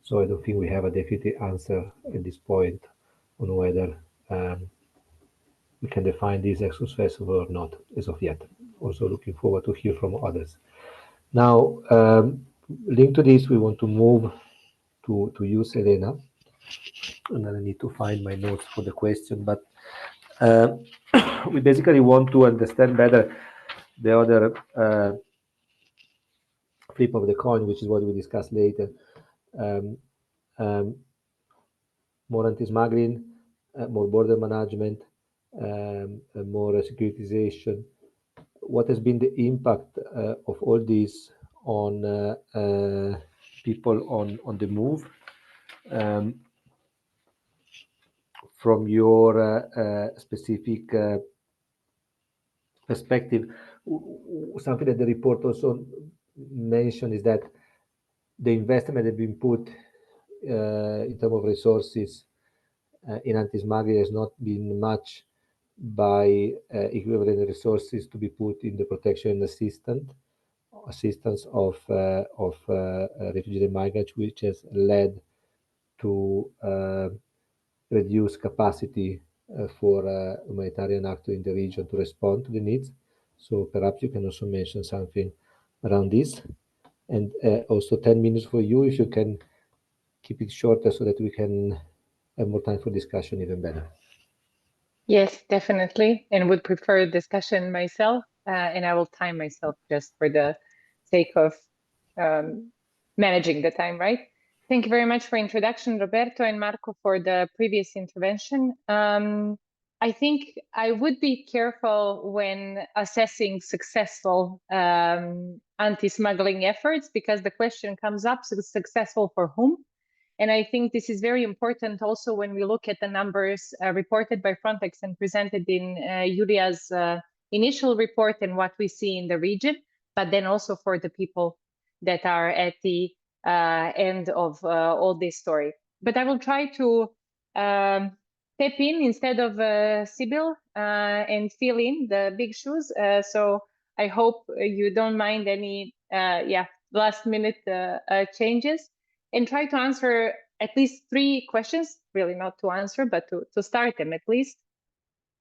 So I don't think we have a definitive answer at this point on whether we can define this as successful or not as of yet. Also looking forward to hear from others. Now, linked to this, we want to move to you, Serena. And then I need to find my notes for the question, but we basically want to understand better the other flip of the coin, which is what we discussed later. More anti-smuggling, more border management, more securitization. What has been the impact of all this on people on the move? From your specific perspective, something that the report also mentioned is that the investment that has been put in terms of resources in anti-smuggling has not been much by equivalent resources to be put in the protection and assistance of refugees and migrants, which has led to reduce capacity for humanitarian actors in the region to respond to the needs. So perhaps you can also mention something around this. And also 10 minutes for you, if you can keep it shorter so that we can have more time for discussion, even better. Yes, definitely. And would prefer discussion myself. And I will time myself just for the sake of managing the time, right? Thank you very much for introduction, Roberto and Marco, for the previous intervention. I think I would be careful when assessing successful anti-smuggling efforts, because the question comes up, successful for whom? And I think this is very important also when we look at the numbers reported by Frontex and presented in Julia's initial report and what we see in the region, but then also for the people that are at the end of all this story. But I will try to step in instead of Sibyl and fill in the big shoes. So I hope you don't mind any last minute changes, and try to answer at least 3 questions, really not to answer, but to start them at least.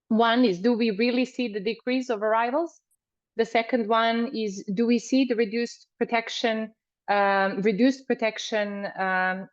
One is, do we really see the decrease of arrivals? The second one is, do we see the reduced protection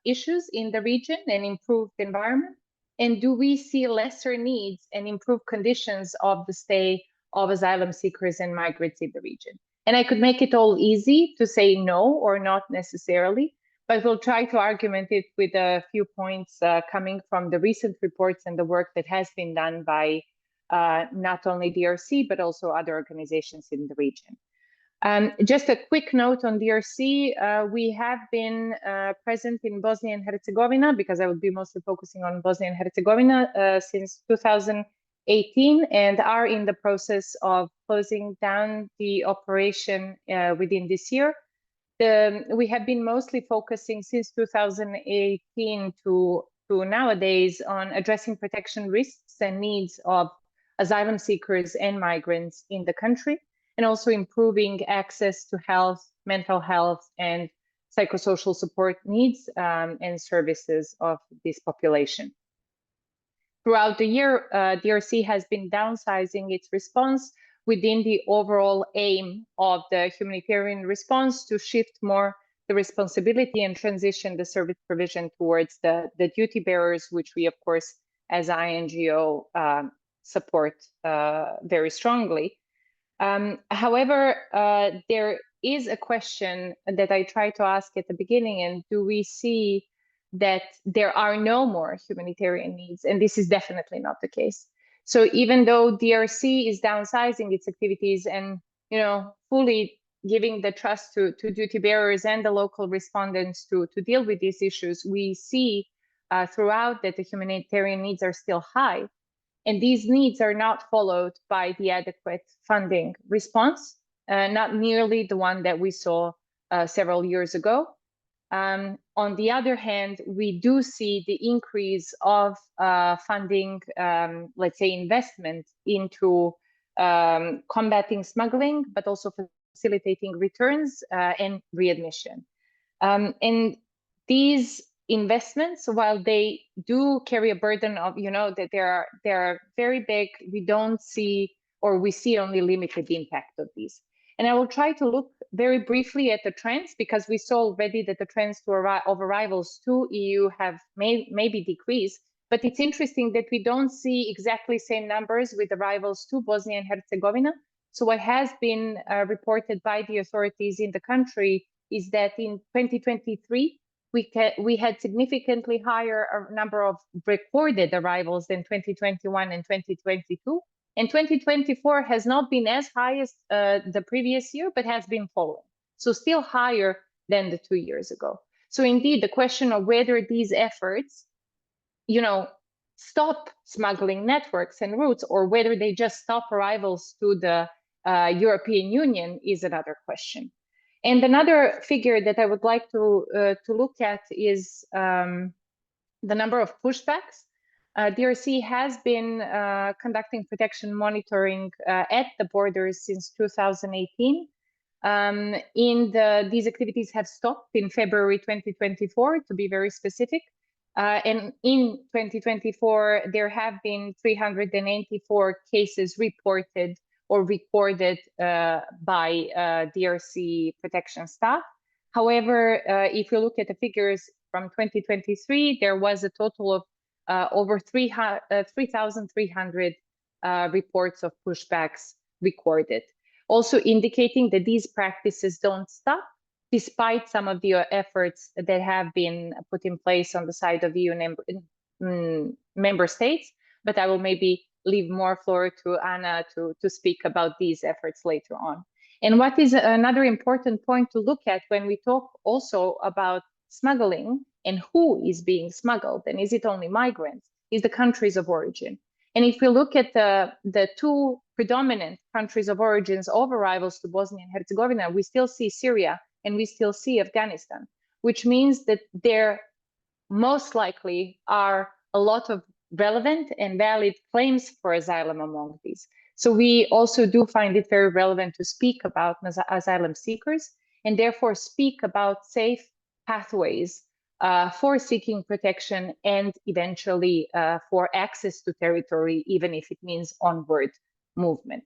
issues in the region and improved environment? And do we see lesser needs and improved conditions of the stay of asylum seekers and migrants in the region? And I could make it all easy to say no or not necessarily, but we'll try to argument it with a few points coming from the recent reports and the work that has been done by not only DRC, but also other organizations in the region. Just a quick note on DRC, we have been present in Bosnia and Herzegovina, because I will be mostly focusing on Bosnia and Herzegovina since 2018, and are in the process of closing down the operation within this year. We have been mostly focusing since 2018 to nowadays on addressing protection risks and needs of asylum seekers and migrants in the country, and also improving access to health, mental health, and psychosocial support needs and services of this population. Throughout the year, DRC has been downsizing its response within the overall aim of the humanitarian response to shift more the responsibility and transition the service provision towards the duty bearers, which we, of course, as INGO support very strongly. However, there is a question that I tried to ask at the beginning, and do we see that there are no more humanitarian needs? And this is definitely not the case. So even though DRC is downsizing its activities and, you know, fully giving the trust to duty bearers and the local respondents to deal with these issues, we see throughout that the humanitarian needs are still high. And these needs are not followed by the adequate funding response, not nearly the one that we saw several years ago. On the other hand, we do see the increase of funding, let's say investment into combating smuggling, but also facilitating returns and readmission. And these investments, while they do carry a burden of, you know, that they're very big, we don't see, or we see only limited impact of these. And I will try to look very briefly at the trends, because we saw already that the trends of arrivals to EU have maybe decreased, but it's interesting that we don't see exactly same numbers with arrivals to Bosnia and Herzegovina. So what has been reported by the authorities in the country is that in 2023, we had significantly higher number of recorded arrivals than 2021 and 2022. And 2024 has not been as high as the previous year, but has been falling. So still higher than the 2 years ago. So indeed, the question of whether these efforts, you know, stop smuggling networks and routes, or whether they just stop arrivals to the European Union is another question. And another figure that I would like to look at is the number of pushbacks. DRC has been conducting protection monitoring at the borders since 2018. These activities have stopped in February 2024, to be very specific. And in 2024, there have been 384 cases reported or recorded by DRC protection staff. However, if you look at the figures from 2023, there was a total of over 3,300 reports of pushbacks recorded, also indicating that these practices don't stop, despite some of the efforts that have been put in place on the side of EU member states. But I will maybe leave more floor to Anna to speak about these efforts later on. And what is another important point to look at when we talk also about smuggling and who is being smuggled, and is it only migrants, is the countries of origin. And if we look at the two predominant countries of origins of arrivals to Bosnia and Herzegovina, we still see Syria and we still see Afghanistan, which means that there most likely are a lot of relevant and valid claims for asylum among these. So we also do find it very relevant to speak about asylum seekers, and therefore speak about safe pathways for seeking protection and eventually for access to territory, even if it means onward movement.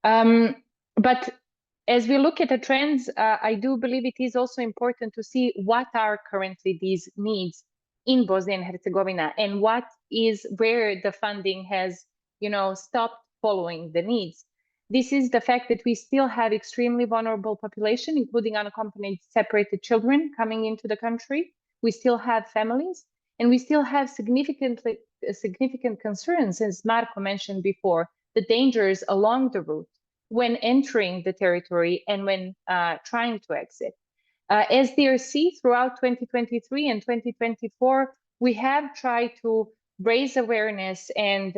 But as we look at the trends, I do believe it is also important to see what are currently these needs in Bosnia and Herzegovina, and what is where the funding has, you know, stopped following the needs. This is the fact that we still have extremely vulnerable population, including unaccompanied separated children coming into the country. We still have families, and we still have significant concerns, as Marco mentioned before, the dangers along the route when entering the territory and when trying to exit. As DRC, throughout 2023 and 2024, we have tried to raise awareness and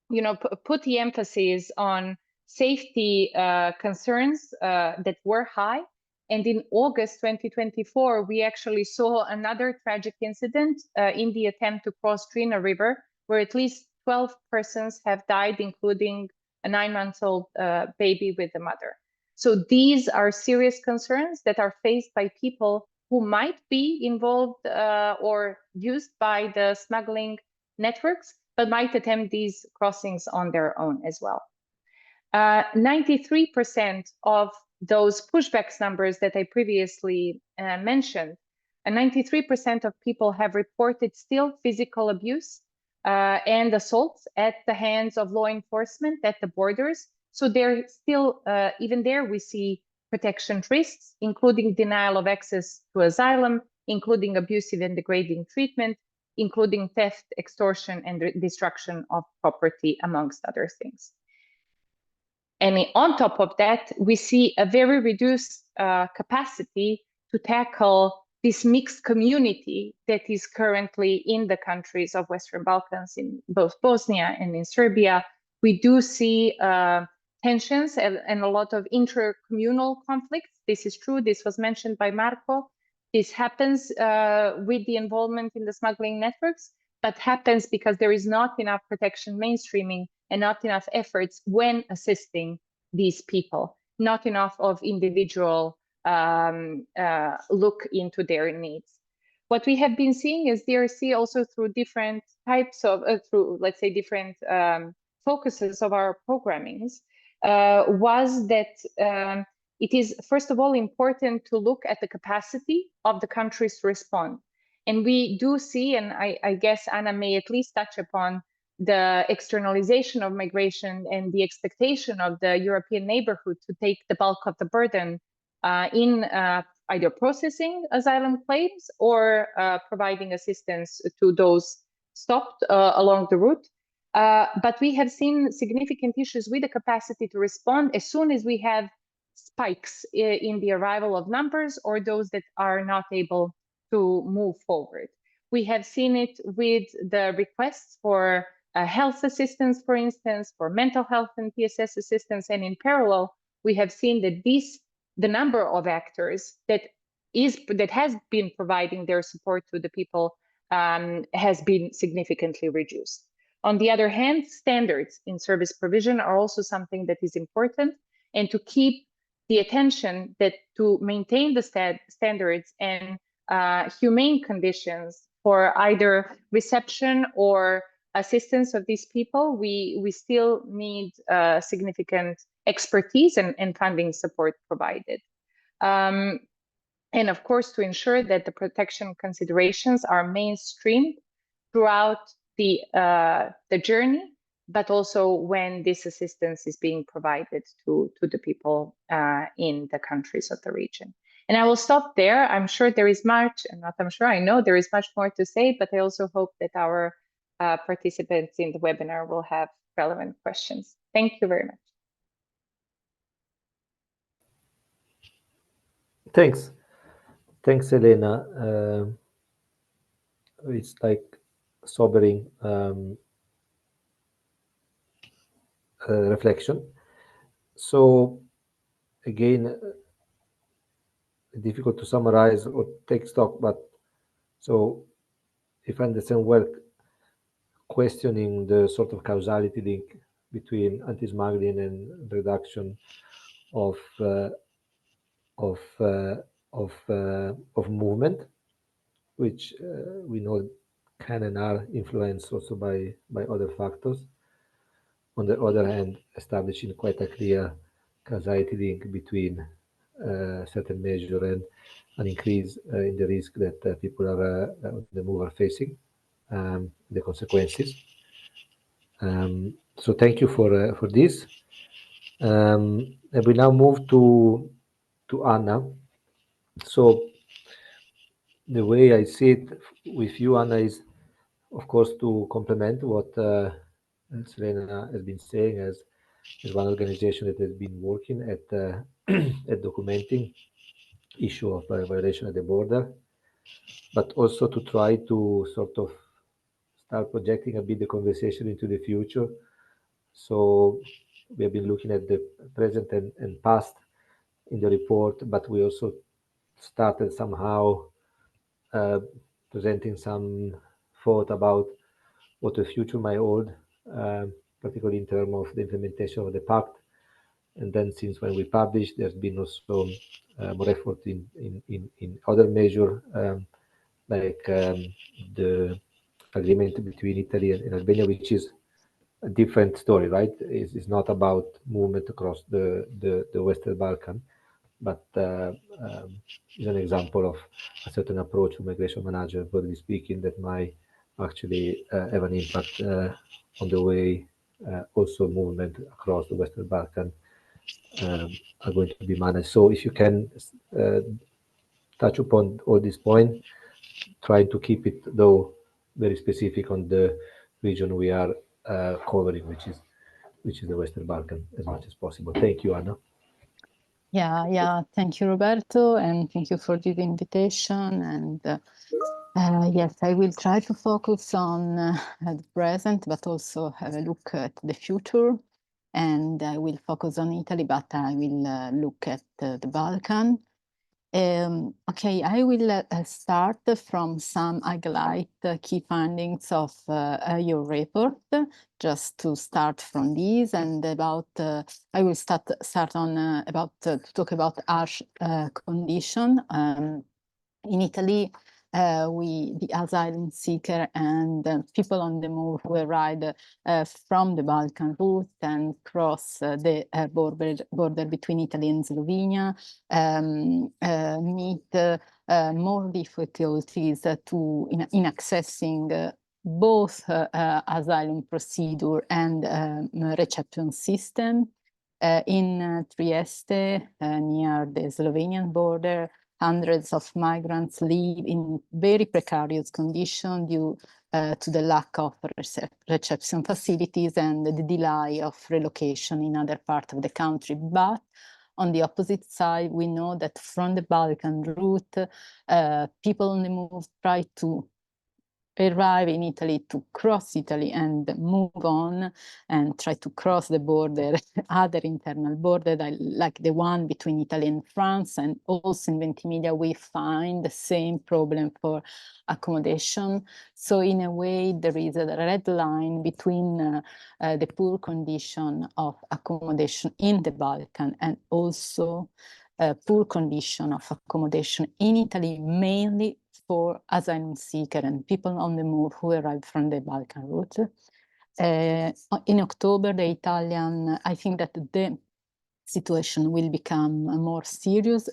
you know, put the emphasis on safety concerns that were high. And in August 2024, we actually saw another tragic incident in the attempt to cross Drina River, where at least 12 persons have died, including a 9-month-old baby with the mother. So these are serious concerns that are faced by people who might be involved or used by the smuggling networks, but might attempt these crossings on their own as well. 93% of those pushbacks numbers that I previously mentioned, 93% of people have reported still physical abuse and assaults at the hands of law enforcement at the borders. So there still, even there, we see protection risks, including denial of access to asylum, including abusive and degrading treatment, including theft, extortion, and destruction of property, amongst other things. And on top of that, we see a very reduced capacity to tackle this mixed community that is currently in the countries of Western Balkans, in both Bosnia and in Serbia. We do see tensions and a lot of intercommunal conflicts. This is true. This was mentioned by Marco. This happens with the involvement in the smuggling networks, but happens because there is not enough protection mainstreaming and not enough efforts when assisting these people, not enough of individual look into their needs. What we have been seeing is DRC also through different types of, through, let's say, different focuses of our programmings, was that it is, first of all, important to look at the capacity of the countries to respond. And we do see, and I guess Anna may at least touch upon the externalization of migration and the expectation of the European neighborhood to take the bulk of the burden in either processing asylum claims or providing assistance to those stopped along the route. But we have seen significant issues with the capacity to respond as soon as we have spikes in the arrival of numbers or those that are not able to move forward. We have seen it with the requests for health assistance, for instance, for mental health and PSS assistance, and in parallel, we have seen that the number of actors that has been providing their support to the people has been significantly reduced. On the other hand, standards in service provision are also something that is important, and to keep the attention that to maintain the standards and humane conditions for either reception or assistance of these people, we still need significant expertise and funding support provided. And of course, to ensure that the protection considerations are mainstreamed throughout the journey, but also when this assistance is being provided to the people in the countries of the region. And I will stop there. I'm sure there is much, and not I'm sure, I know there is much more to say, but I also hope that our participants in the webinar will have relevant questions. Thank you very much. Thanks. Thanks, Elena. It's like sobering reflection. So again, difficult to summarize or take stock, but so if I understand well, questioning the sort of causality link between anti-smuggling and reduction of movement, which we know can and are influenced also by other factors. On the other hand, establishing quite a clear causality link between certain measure and an increase in the risk that people are on the move are facing, the consequences. So thank you for this. And we now move to Anna. So the way I see it with you, Anna, is of course to complement what Selena has been saying as one organization that has been working at at documenting issue of violation at the border, but also to try to sort of start projecting a bit the conversation into the future. So we have been looking at the present and past in the report, but we also started somehow presenting some thought about what the future might hold, particularly in terms of the implementation of the pact. And then since when we published, there's been also more effort in other measures, like the agreement between Italy and Albania, which is a different story, right? It's not about movement across the Western Balkan, but is an example of a certain approach to migration management, broadly speaking, that might actually have an impact on the way also movement across the Western Balkan are going to be managed. So if you can touch upon all these points, trying to keep it though very specific on the region we are covering, which is the Western Balkan, as much as possible. Thank you, Anna. Yeah. Thank you, Roberto, and thank you for this invitation. And yes, I will try to focus on the present, but also have a look at the future. And I will focus on Italy, but I will look at the Balkan. Okay, I will start from some highlight key findings of your report, just to start from these, and about I will start on about to talk about harsh condition in Italy. The asylum seeker and people on the move who arrived from the Balkan route and cross the border between Italy and Slovenia meet more difficulties in accessing both asylum procedure and reception system. In Trieste, near the Slovenian border, hundreds of migrants live in very precarious conditions due to the lack of reception facilities and the delay of relocation in other parts of the country. But on the opposite side, we know that from the Balkan route, people on the move try to arrive in Italy, to cross Italy and move on and try to cross the border, other internal border, like the one between Italy and France. And also in Ventimiglia, we find the same problem for accommodation. So in a way, there is a red line between the poor condition of accommodation in the Balkan and also poor condition of accommodation in Italy, mainly for asylum seekers and people on the move who arrived from the Balkan route. In October, I think that the situation will become more serious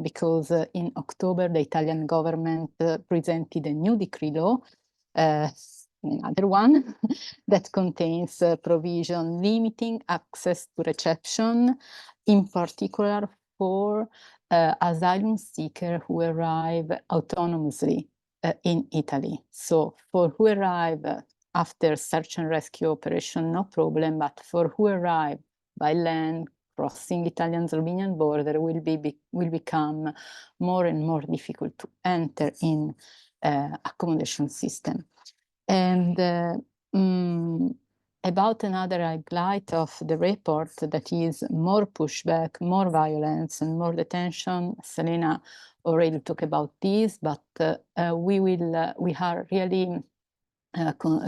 because in October, the Italian government presented a new decree law, another one, that contains provision limiting access to reception, in particular for asylum seekers who arrive autonomously in Italy. So for who arrive after search and rescue operation, no problem, but for who arrive by land, crossing Italian-Slovenian border, will become more and more difficult to enter in accommodation system. And about another highlight of the report, that is more pushback, more violence, and more detention. Selena already talked about this, but we are really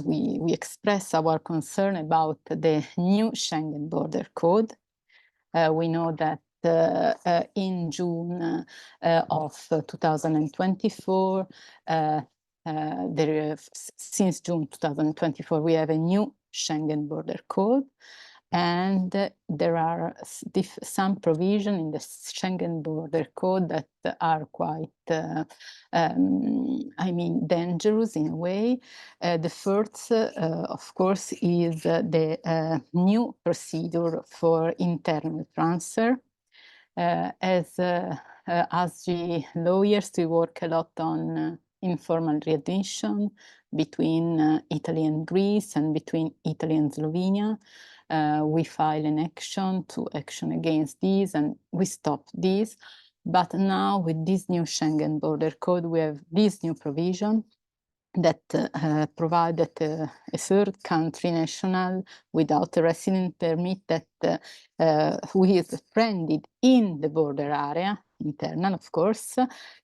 we express our concern about the new Schengen border code. We know that in June of 2024, since June 2024, we have a new Schengen border code, and there are some provisions in the Schengen border code that are quite, dangerous in a way. The first, of course, is the new procedure for internal transfer. As the lawyers, we work a lot on informal readmission between Italy and Greece and between Italy and Slovenia. We file an action against these, and we stop these. But now with this new Schengen border code, we have this new provision that provide that a third country national without a resident permit that who is stranded in the border area, internal of course,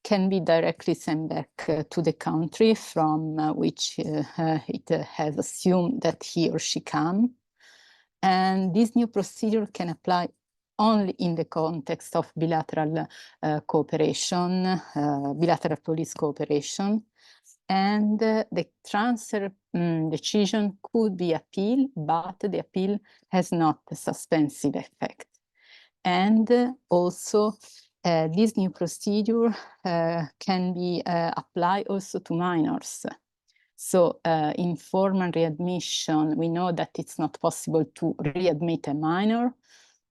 can be directly sent back to the country from which it has assumed that he or she come. And this new procedure can apply only in the context of bilateral cooperation, bilateral police cooperation. And the transfer decision could be appealed, but the appeal has not a suspensive effect. And also, this new procedure can be applied also to minors. So in formal readmission, we know that it's not possible to readmit a minor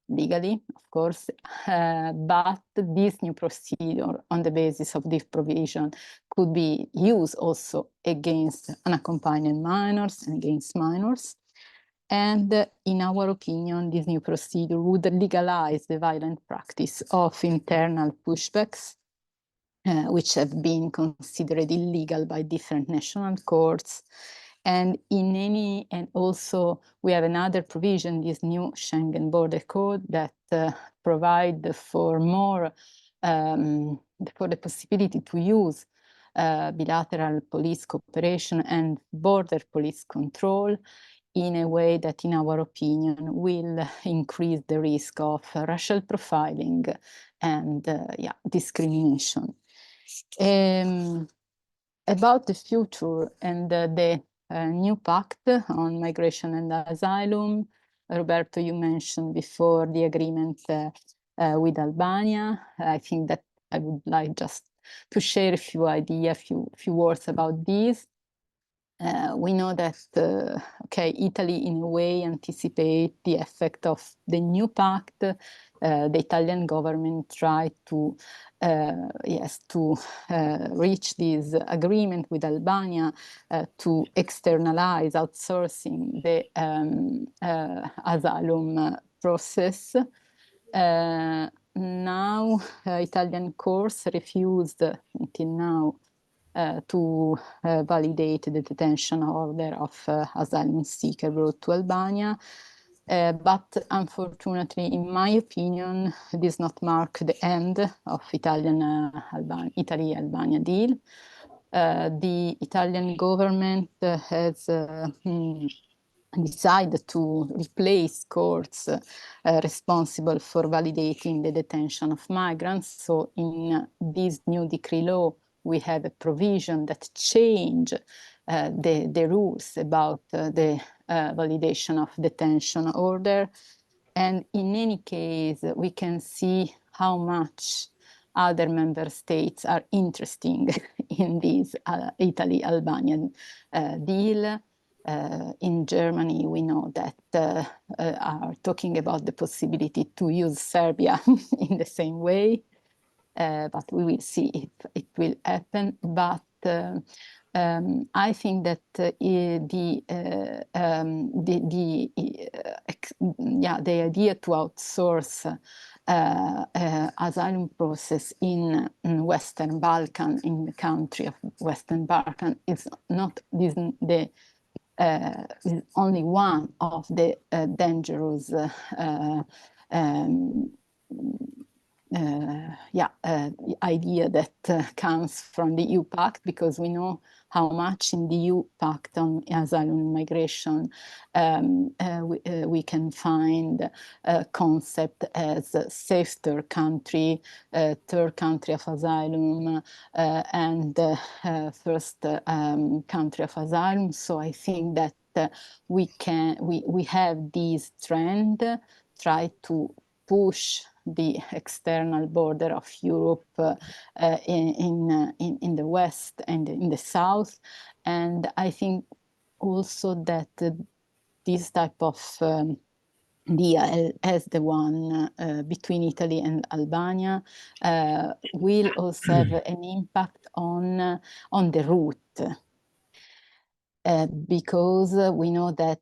legally, of course, but this new procedure on the basis of this provision could be used also against unaccompanied minors and against minors. And in our opinion, this new procedure would legalize the violent practice of internal pushbacks, which have been considered illegal by different national courts. And also we have another provision, this new Schengen Border Code, that provide for more, for the possibility to use bilateral police cooperation and border police control in a way that, in our opinion, will increase the risk of racial profiling and discrimination. About the future and the new pact on migration and asylum, Roberto, you mentioned before the agreement with Albania. I think that I would like just to share a few ideas, few words about this. We know that, Italy in a way anticipate the effect of the new pact. The Italian government tried to, reach this agreement with Albania to externalize, outsourcing the asylum process. Now, Italian courts refused until now to validate the detention order of asylum seeker brought to Albania. But unfortunately, in my opinion, this not mark the end of Italy-Albania deal. The Italian government has decided to replace courts responsible for validating the detention of migrants. So in this new decree law, we have a provision that change the rules about the validation of detention order. And in any case, we can see how much other member states are interested in this Italy-Albanian deal. In Germany, we know that are talking about the possibility to use Serbia in the same way. But we will see if it will happen. But I think that the idea to outsource asylum process in Western Balkan, in the country of Western Balkan, is not is only one of the dangerous idea that comes from the EU Pact, because we know how much in the EU Pact on asylum and migration we can find a concept as a safe third country of asylum, and first country of asylum. So I think that we have this trend, try to push the external border of Europe in the West and in the South. And I think also that this type of deal, as the one between Italy and Albania, will also have an impact on the route. Because we know that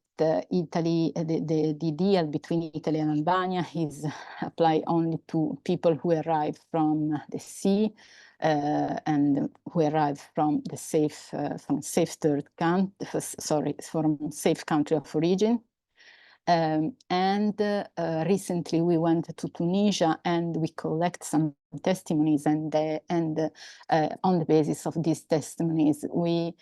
Italy, the deal between Italy and Albania is applied only to people who arrive from the sea and who arrive from the safe country of origin. And recently we went to Tunisia and we collect some testimonies, and on the basis of these testimonies, we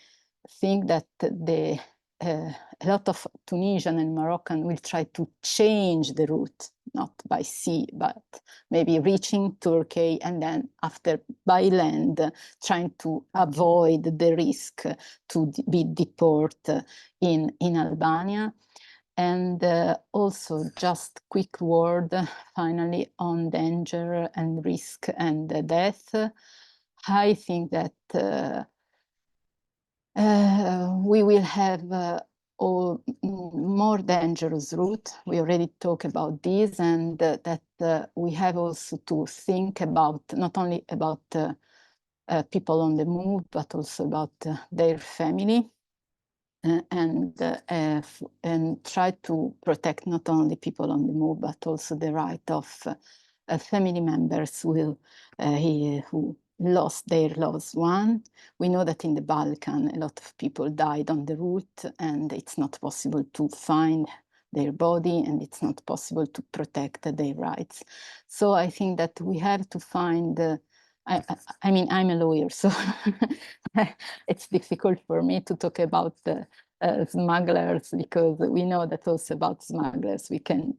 think that the a lot of Tunisian and Moroccan will try to change the route, not by sea, but maybe reaching Turkey and then after by land, trying to avoid the risk to be deported in Albania. And also just quick word finally on danger and risk and death. I think that we will have more dangerous route. We already talked about this, and that we have also to think about not only about people on the move, but also about their family, and try to protect not only people on the move, but also the right of family members who lost their loved one. We know that in the Balkan, a lot of people died on the route, and it's not possible to find their body, and it's not possible to protect their rights. So I think that we have to find, I mean, I'm a lawyer, so it's difficult for me to talk about smugglers, because we know that also about smugglers, we can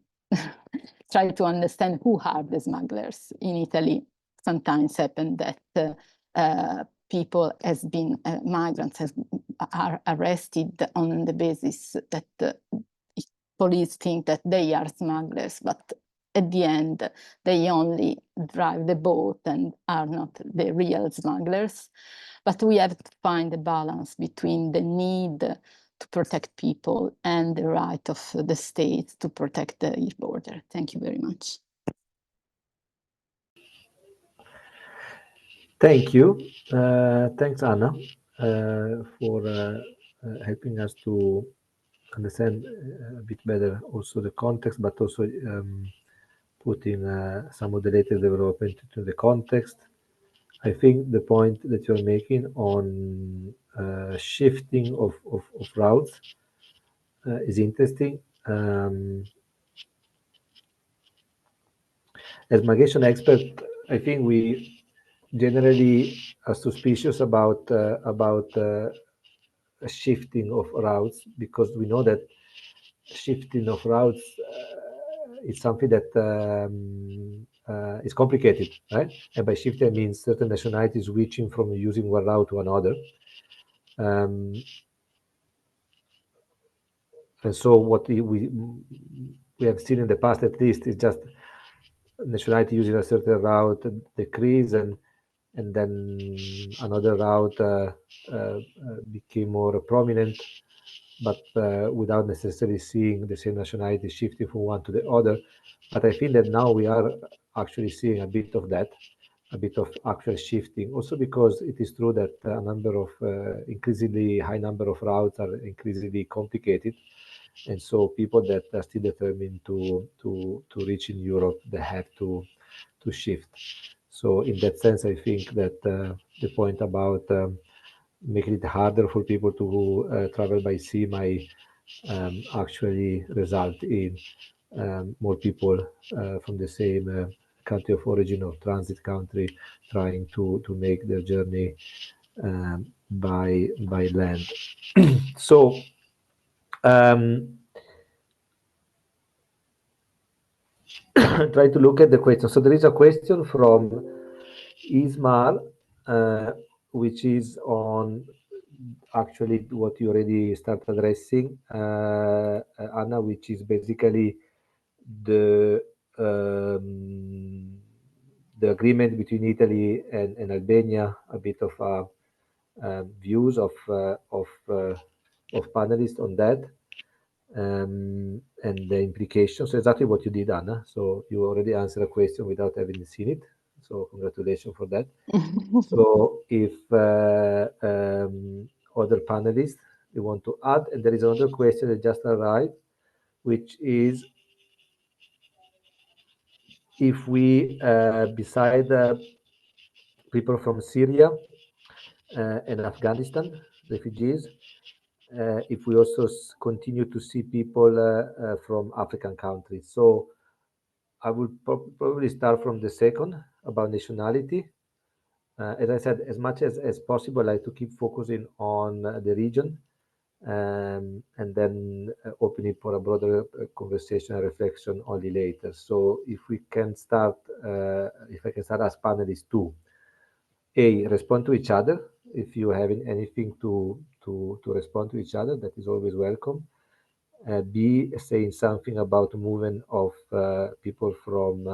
try to understand who are the smugglers. In Italy, sometimes happen that people has been, migrants are arrested on the basis that police think that they are smugglers, but at the end, they only drive the boat and are not the real smugglers. But we have to find a balance between the need to protect people and the right of the state to protect their border. Thank you very much. Thank you. Thanks, Anna, for helping us to understand a bit better also the context, but also putting some of the latest development into the context. I think the point that you're making on shifting of routes is interesting. As migration expert, I think we generally are suspicious about a shifting of routes, because we know that shifting of routes is something that is complicated, right? And by shifting, I mean certain nationalities switching from using one route to another. And so what we have seen in the past, at least, is just nationality using a certain route decrease, and then another route became more prominent, but without necessarily seeing the same nationality shifting from one to the other. But I think that now we are actually seeing a bit of that, a bit of actual shifting, also because it is true that a number of increasingly high number of routes are increasingly complicated. And so people that are still determined to reach in Europe, they have to shift. So in that sense, I think that the point about making it harder for people to travel by sea might actually result in more people from the same country of origin or transit country trying to make their journey by land. So try to look at the question. So there is a question from Ismail, which is on actually what you already started addressing, Anna, which is basically the agreement between Italy and Albania, a bit of views of panelists on that. And the implications. So exactly what you did, Anna. So you already answered a question without having seen it. So congratulations for that. So if other panelists they want to add, and there is another question that just arrived, which is if we, beside people from Syria and Afghanistan, refugees, if we also continue to see people from African countries. So I would probably start from the second, about nationality. As I said, as much as possible, I like to keep focusing on the region, and then open it for a broader conversation and reflection only later. So if we can start, if I can start as panelists to respond to each other. If you have anything to respond to each other, that is always welcome. B, saying something about movement of people from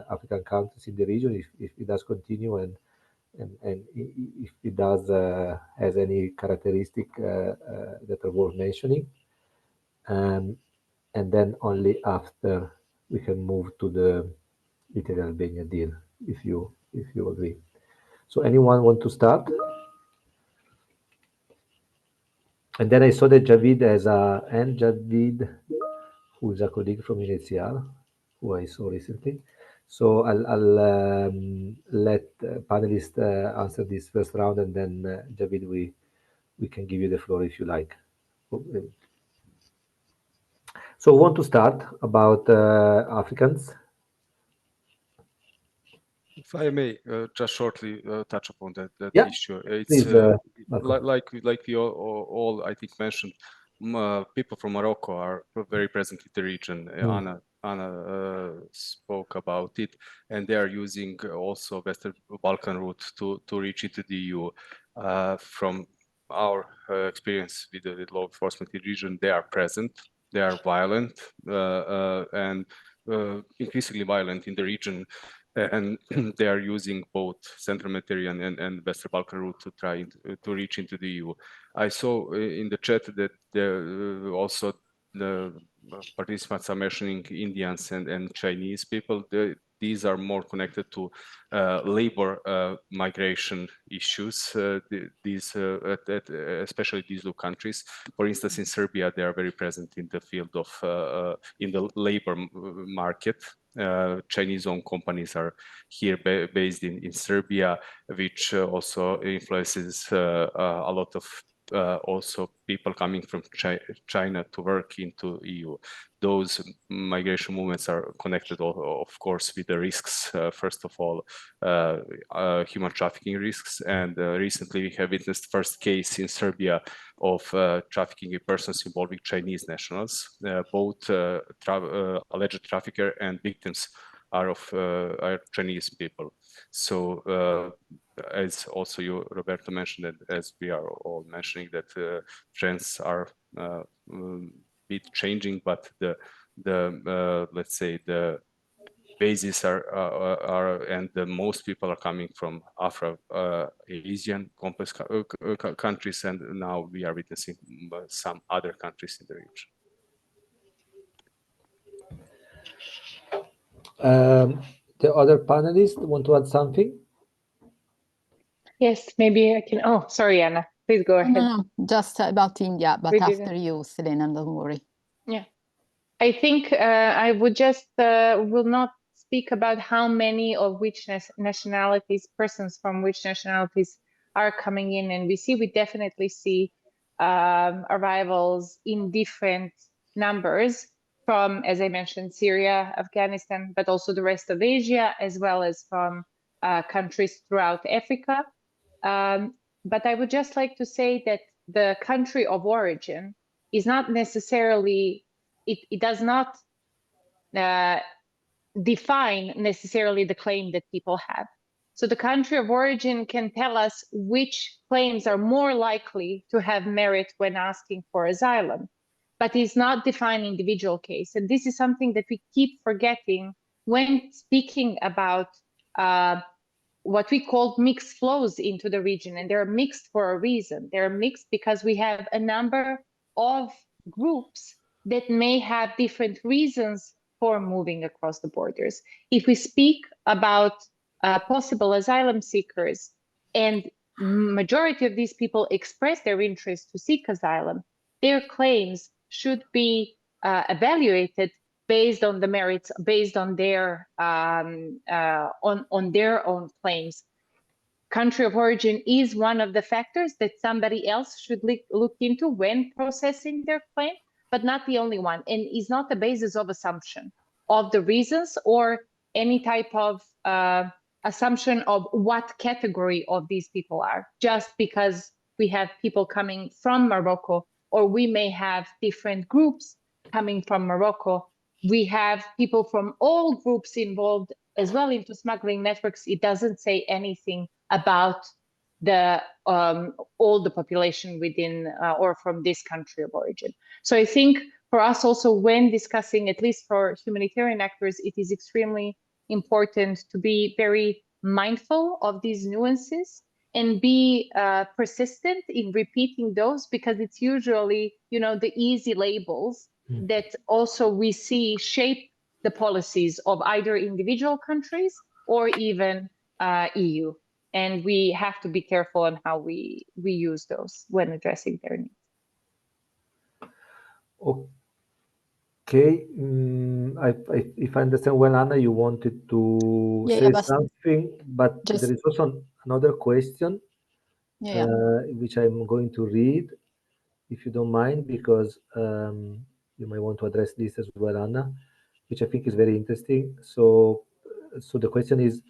African countries in the region, if it does continue, and if it does has any characteristic that are worth mentioning. And then only after we can move to the Italy-Albania deal, if you agree. So anyone want to start? And then I saw that Javid has and Javid, who is a colleague from Initial, who I saw recently. So I'll let panelists answer this first round, and then Javid, we can give you the floor if you like. So want to start about Africans? If I may just shortly touch upon that Yeah, issue, it's please, like we all I think mentioned. People from Morocco are very present in the region. Anna spoke about it, and they are using also Western Balkan route to reach into the EU. From our experience with the law enforcement in the region, they are present. They are violent and increasingly violent in the region. And they are using both Central Mediterranean and Western Balkan route to try to reach into the EU. I saw in the chat that also the participants are mentioning Indians and Chinese people. These are more connected to labor migration issues, especially these two countries. For instance, in Serbia, they are very present in the field of, in the labor market. Chinese-owned companies are here based in Serbia, which also influences a lot of also people coming from China to work into EU. Those migration movements are connected, of course, with the risks. First of all, human trafficking risks, and recently we have witnessed first case in Serbia of trafficking in persons involving Chinese nationals. Both alleged trafficker and victims are Chinese people. So as also you, Roberto, mentioned, that as we are all mentioning, that trends are bit changing, but the let's say the bases are and the most people are coming from Afro-Asian complex countries, and now we are witnessing some other countries in the region. The other panelists want to add something? Yes, maybe I can. Oh, sorry, Anna. Please go ahead. No, just about India, but after you, Selena, don't worry. Yeah, I think I would just will not speak about how many of which nationalities, persons from which nationalities are coming in, and we definitely see arrivals in different numbers from, as I mentioned, Syria, Afghanistan, but also the rest of Asia, as well as from countries throughout Africa. But I would just like to say that the country of origin is not necessarily, it does not define necessarily the claim that people have. So the country of origin can tell us which claims are more likely to have merit when asking for asylum, but it's not defined individual case. And this is something that we keep forgetting when speaking about what we call mixed flows into the region. And they're mixed for a reason. They're mixed because we have a number of groups that may have different reasons for moving across the borders. If we speak about possible asylum seekers, and majority of these people express their interest to seek asylum, their claims should be evaluated based on the merits, based on their on their own claims. Country of origin is one of the factors that somebody else should look into when processing their claim, but not the only one, and is not the basis of assumption of the reasons or any type of assumption of what category of these people are, just because we have people coming from Morocco or we may have different groups coming from Morocco. We have people from all groups involved as well into smuggling networks. It doesn't say anything about the all the population within or from this country of origin. So I think for us also, when discussing, at least for humanitarian actors, it is extremely important to be very mindful of these nuances and be persistent in repeating those, because it's usually, you know, the easy labels that also we see shape the policies of either individual countries or even EU. And we have to be careful on how we use those when addressing their needs. Okay, if I understand well, Anna, you wanted to say but something, but just there is also another question, which I'm going to read, if you don't mind, because you might want to address this as well, Anna, which I think is very interesting. So the question is,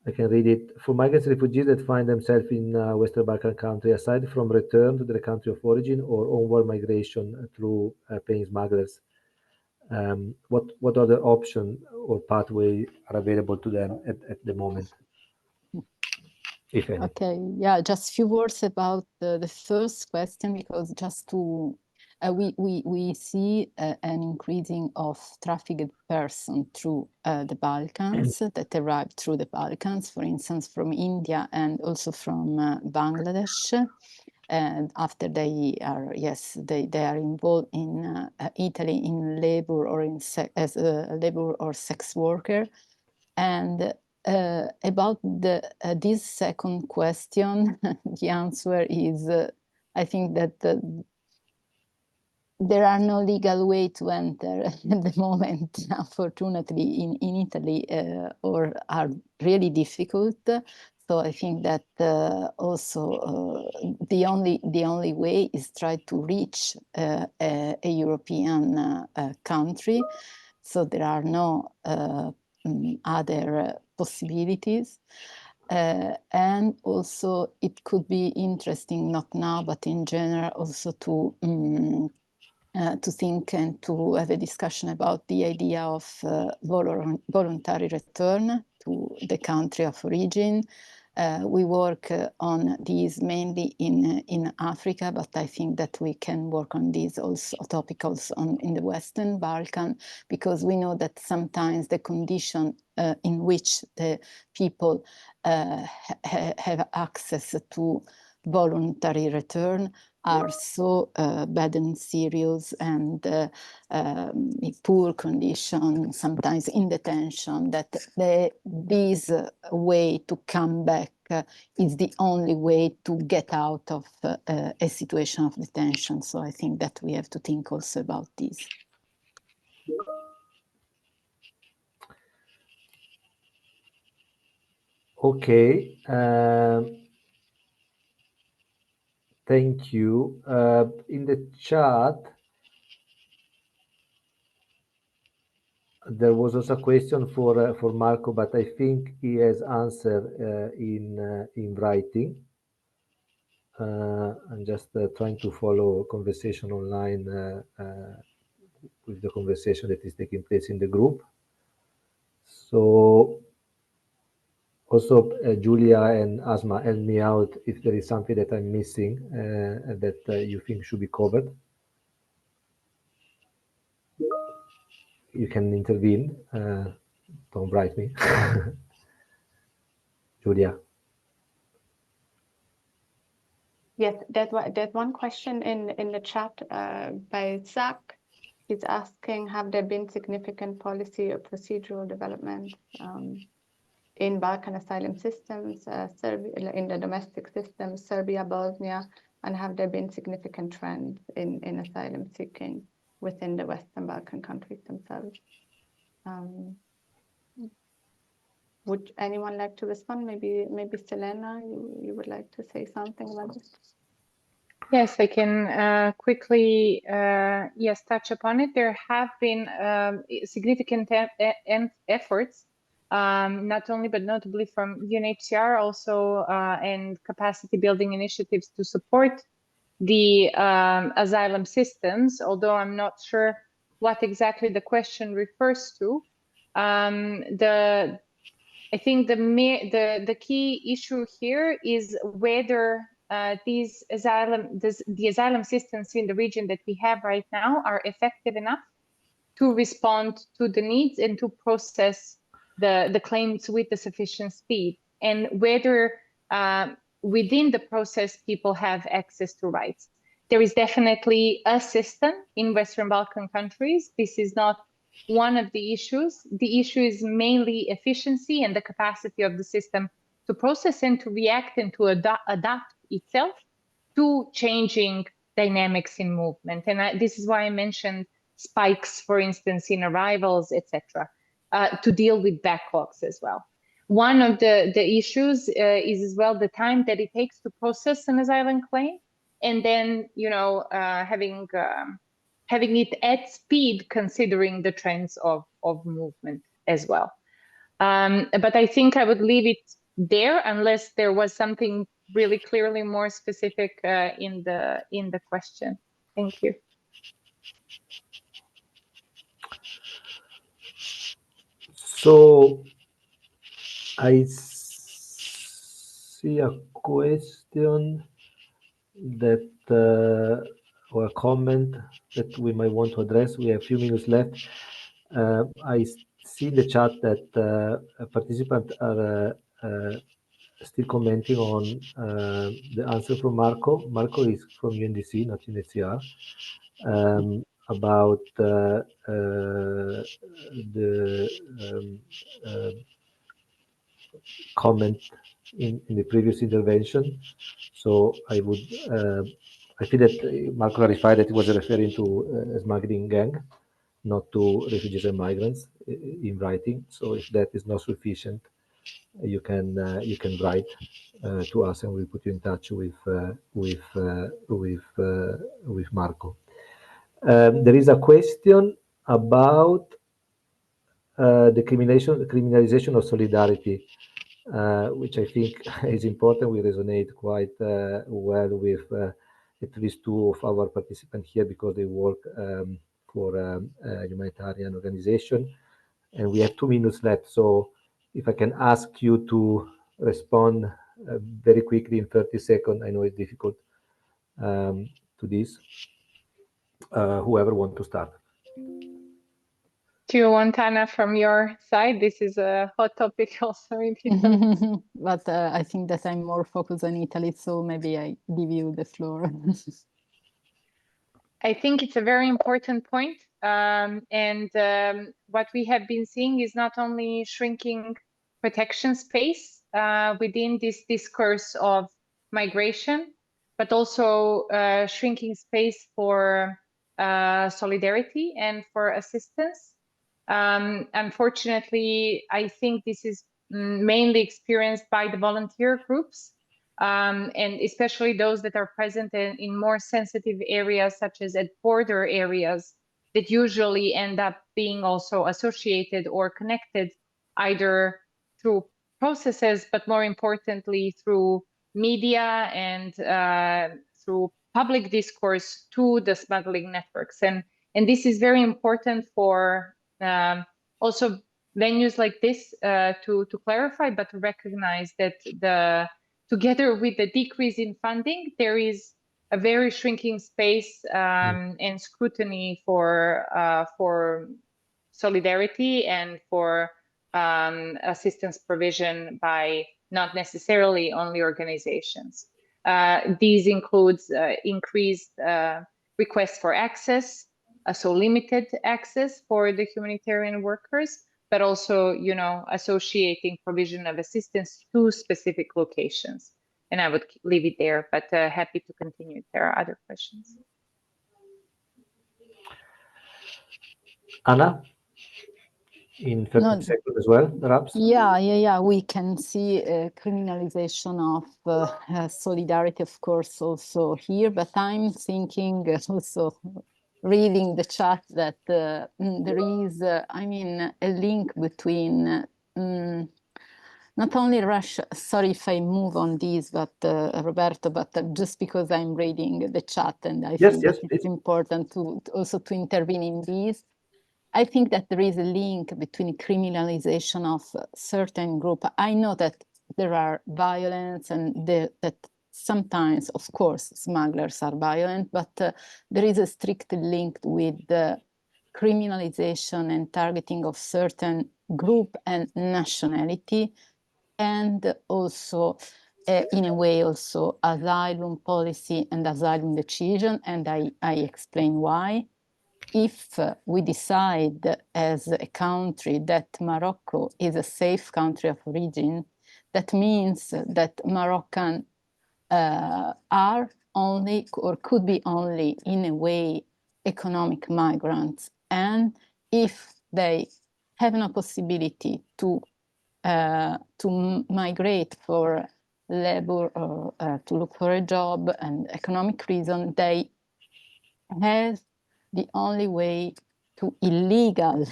I can read it. For migrants and refugees that find themselves in a Western Balkan country, aside from return to their country of origin or onward migration through paying smugglers, what other options or pathways are available to them at the moment, if any? Okay, yeah, just a few words about the first question, because just to we see an increasing of trafficked person through the Balkans that arrive through the Balkans, for instance, from India and also from Bangladesh. And after they are, yes, they are involved in Italy in labor or as a labor or sex worker. And about this second question, the answer is, I think that there are no legal way to enter at the moment, unfortunately, in Italy, or are really difficult. So I think that also the only way is try to reach a European country. So there are no other possibilities. And also it could be interesting, not now, but in general, also to think and to have a discussion about the idea of voluntary return to the country of origin. We work on these mainly in Africa, but I think that we can work on these also topic also in the Western Balkan, because we know that sometimes the condition in which the people have access to voluntary return are so bad and serious, and poor condition, sometimes in detention, that this way to come back is the only way to get out of a situation of detention. So I think that we have to think also about this. Okay. Thank you. In the chat, there was also a question for Marco, but I think he has answered in writing. I'm just trying to follow conversation online with the conversation that is taking place in the group. So also, Julia and Asma, help me out if there is something that I'm missing that you think should be covered. You can intervene. Don't write me. Julia. Yes, that one question in the chat by Zach. He's asking, have there been significant policy or procedural development in Balkan asylum systems, Serbia, in the domestic system, Serbia, Bosnia, and have there been significant trends in asylum seeking within the Western Balkan countries themselves? Would anyone like to respond? Maybe Selena, you would like to say something about this? Yes, I can quickly touch upon it. There have been significant efforts, not only but notably from UNHCR also, and capacity building initiatives to support the asylum systems, although I'm not sure what exactly the question refers to. I think the key issue here is whether the asylum systems in the region that we have right now are effective enough to respond to the needs and to process the claims with the sufficient speed, and whether within the process people have access to rights. There is definitely a system in Western Balkan countries. This is not one of the issues. The issue is mainly efficiency and the capacity of the system to process and to react and to adapt itself to changing dynamics in movement. And this is why I mentioned spikes, for instance, in arrivals, etc., to deal with backlogs as well. One of the issues is as well the time that it takes to process an asylum claim, and then having it at speed, considering the trends of movement as well. But I think I would leave it there unless there was something really clearly more specific in the question. Thank you. So I see a question that or a comment that we might want to address. We have a few minutes left. I see in the chat that participants are still commenting on the answer from Marco. Marco is from UNDC, not UNHCR, about the comment in the previous intervention. So I feel that Marco clarified that he was referring to a smuggling gang, not to refugees and migrants in writing. So if that is not sufficient, you can write to us, and we'll put you in touch with Marco. There is a question about the criminalization of solidarity, which I think is important. We resonate quite well with at least two of our participants here because they work for a humanitarian organization. And we have 2 minutes left. So if I can ask you to respond very quickly in 30 seconds, I know it's difficult to this. Whoever wants to start. Do you want, Anna, from your side? This is a hot topic also in Italy. But I think that I'm more focused on Italy, so maybe I give you the floor. I think it's a very important point. What we have been seeing is not only shrinking protection space within this discourse of migration, but also shrinking space for solidarity and for assistance. Unfortunately, I think this is mainly experienced by the volunteer groups, and especially those that are present in more sensitive areas, such as at border areas, that usually end up being also associated or connected either through processes, but more importantly through media and through public discourse to the smuggling networks. And this is very important for also venues like this to clarify, but to recognize that together with the decrease in funding, there is a very shrinking space and scrutiny for solidarity and for assistance provision by not necessarily only organizations. These includes increased requests for access, so limited access for the humanitarian workers, but also, associating provision of assistance to specific locations. And I would leave it there, but happy to continue if there are other questions. Anna, in 30 seconds as well, perhaps? Yeah. We can see criminalization of solidarity, of course, also here, but I'm thinking also reading the chat that there is, a link between not only Russia, sorry if I move on this, but Roberto, but just because I'm reading the chat and I feel that it's important to also to intervene in this. I think that there is a link between criminalization of certain group. I know that there are violence and that sometimes, of course, smugglers are violent, but there is a strict link with the criminalization and targeting of certain group and nationality, and also in a way also asylum policy and asylum decision, and I explain why. If we decide as a country that Morocco is a safe country of origin, that means that Moroccan are only or could be only in a way economic migrants, and if they have no possibility to migrate for labor or to look for a job and economic reason, they have the only way to illegal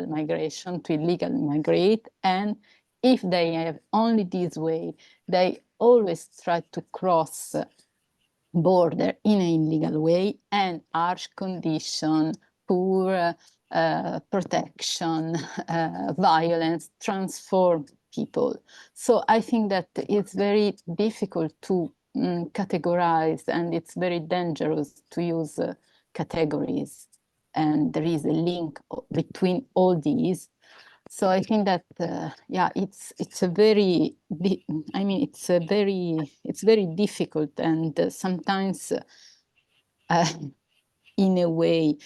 migration, to illegal migrate. And if they have only this way, they always try to cross border in an illegal way, and harsh condition, poor protection, violence, transform people. So I think that it's very difficult to categorize, and it's very dangerous to use categories. And there is a link between all these. So I think that yeah, it's a very, I mean, it's very difficult, and sometimes in a way,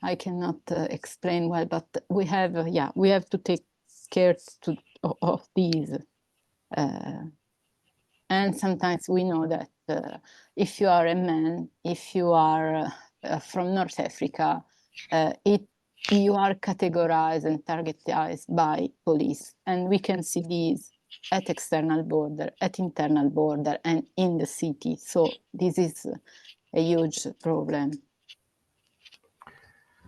I cannot explain well, but we have yeah, we have to take care of these. And sometimes we know that if you are a man, if you are from North Africa, you are categorized and targeted by police. And we can see these at external border, at internal border, and in the city. So this is a huge problem.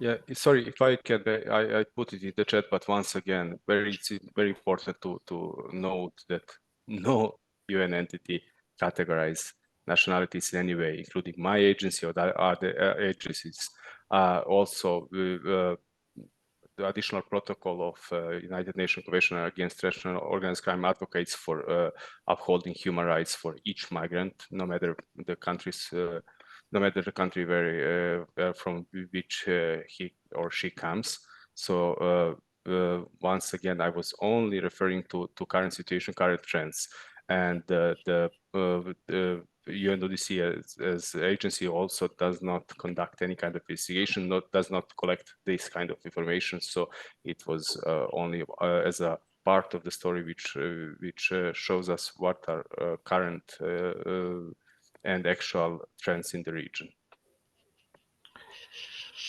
Yeah, sorry if I can, I put it in the chat, but once again, it's very important to note that no UN entity categorize nationalities in any way, including my agency or the other agencies. Also, the additional protocol of United Nations Convention Against Transnational Organized Crime advocates for upholding human rights for each migrant, no matter the country's no matter the country from which he or she comes. So once again, I was only referring to current situation, current trends, and the UNODC as agency also does not conduct any kind of investigation, does not collect this kind of information. So it was only as a part of the story which shows us what are current and actual trends in the region.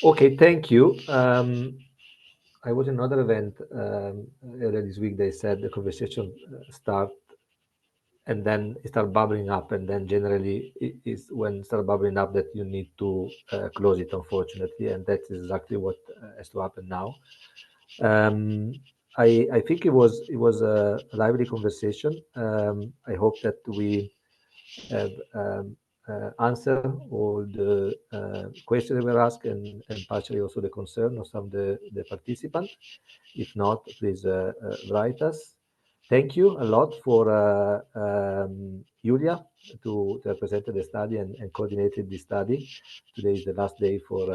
Okay, thank you. I was in another event earlier this week. They said the conversation start and then it start bubbling up, and then generally it is when it start bubbling up that you need to close it, unfortunately, and that's exactly what has to happen now. I think it was a lively conversation. I hope that we have answer all the questions that were asked, and partially also the concern of some of the participants. If not, please write us. Thank you a lot for Julia to have presented the study and coordinated the study. Today is the last day for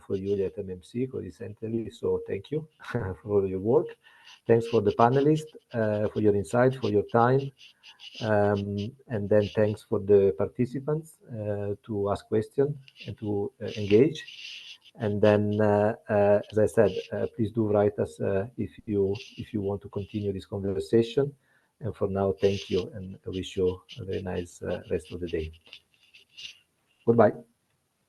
Julia at MMC for this interview. So thank you for all your work. Thanks for the panelists, for your insight, for your time. And then thanks for the participants to ask questions and to engage. And then, as I said, please do write us if you want to continue this conversation. And for now, thank you, and I wish you a very nice rest of the day. Goodbye.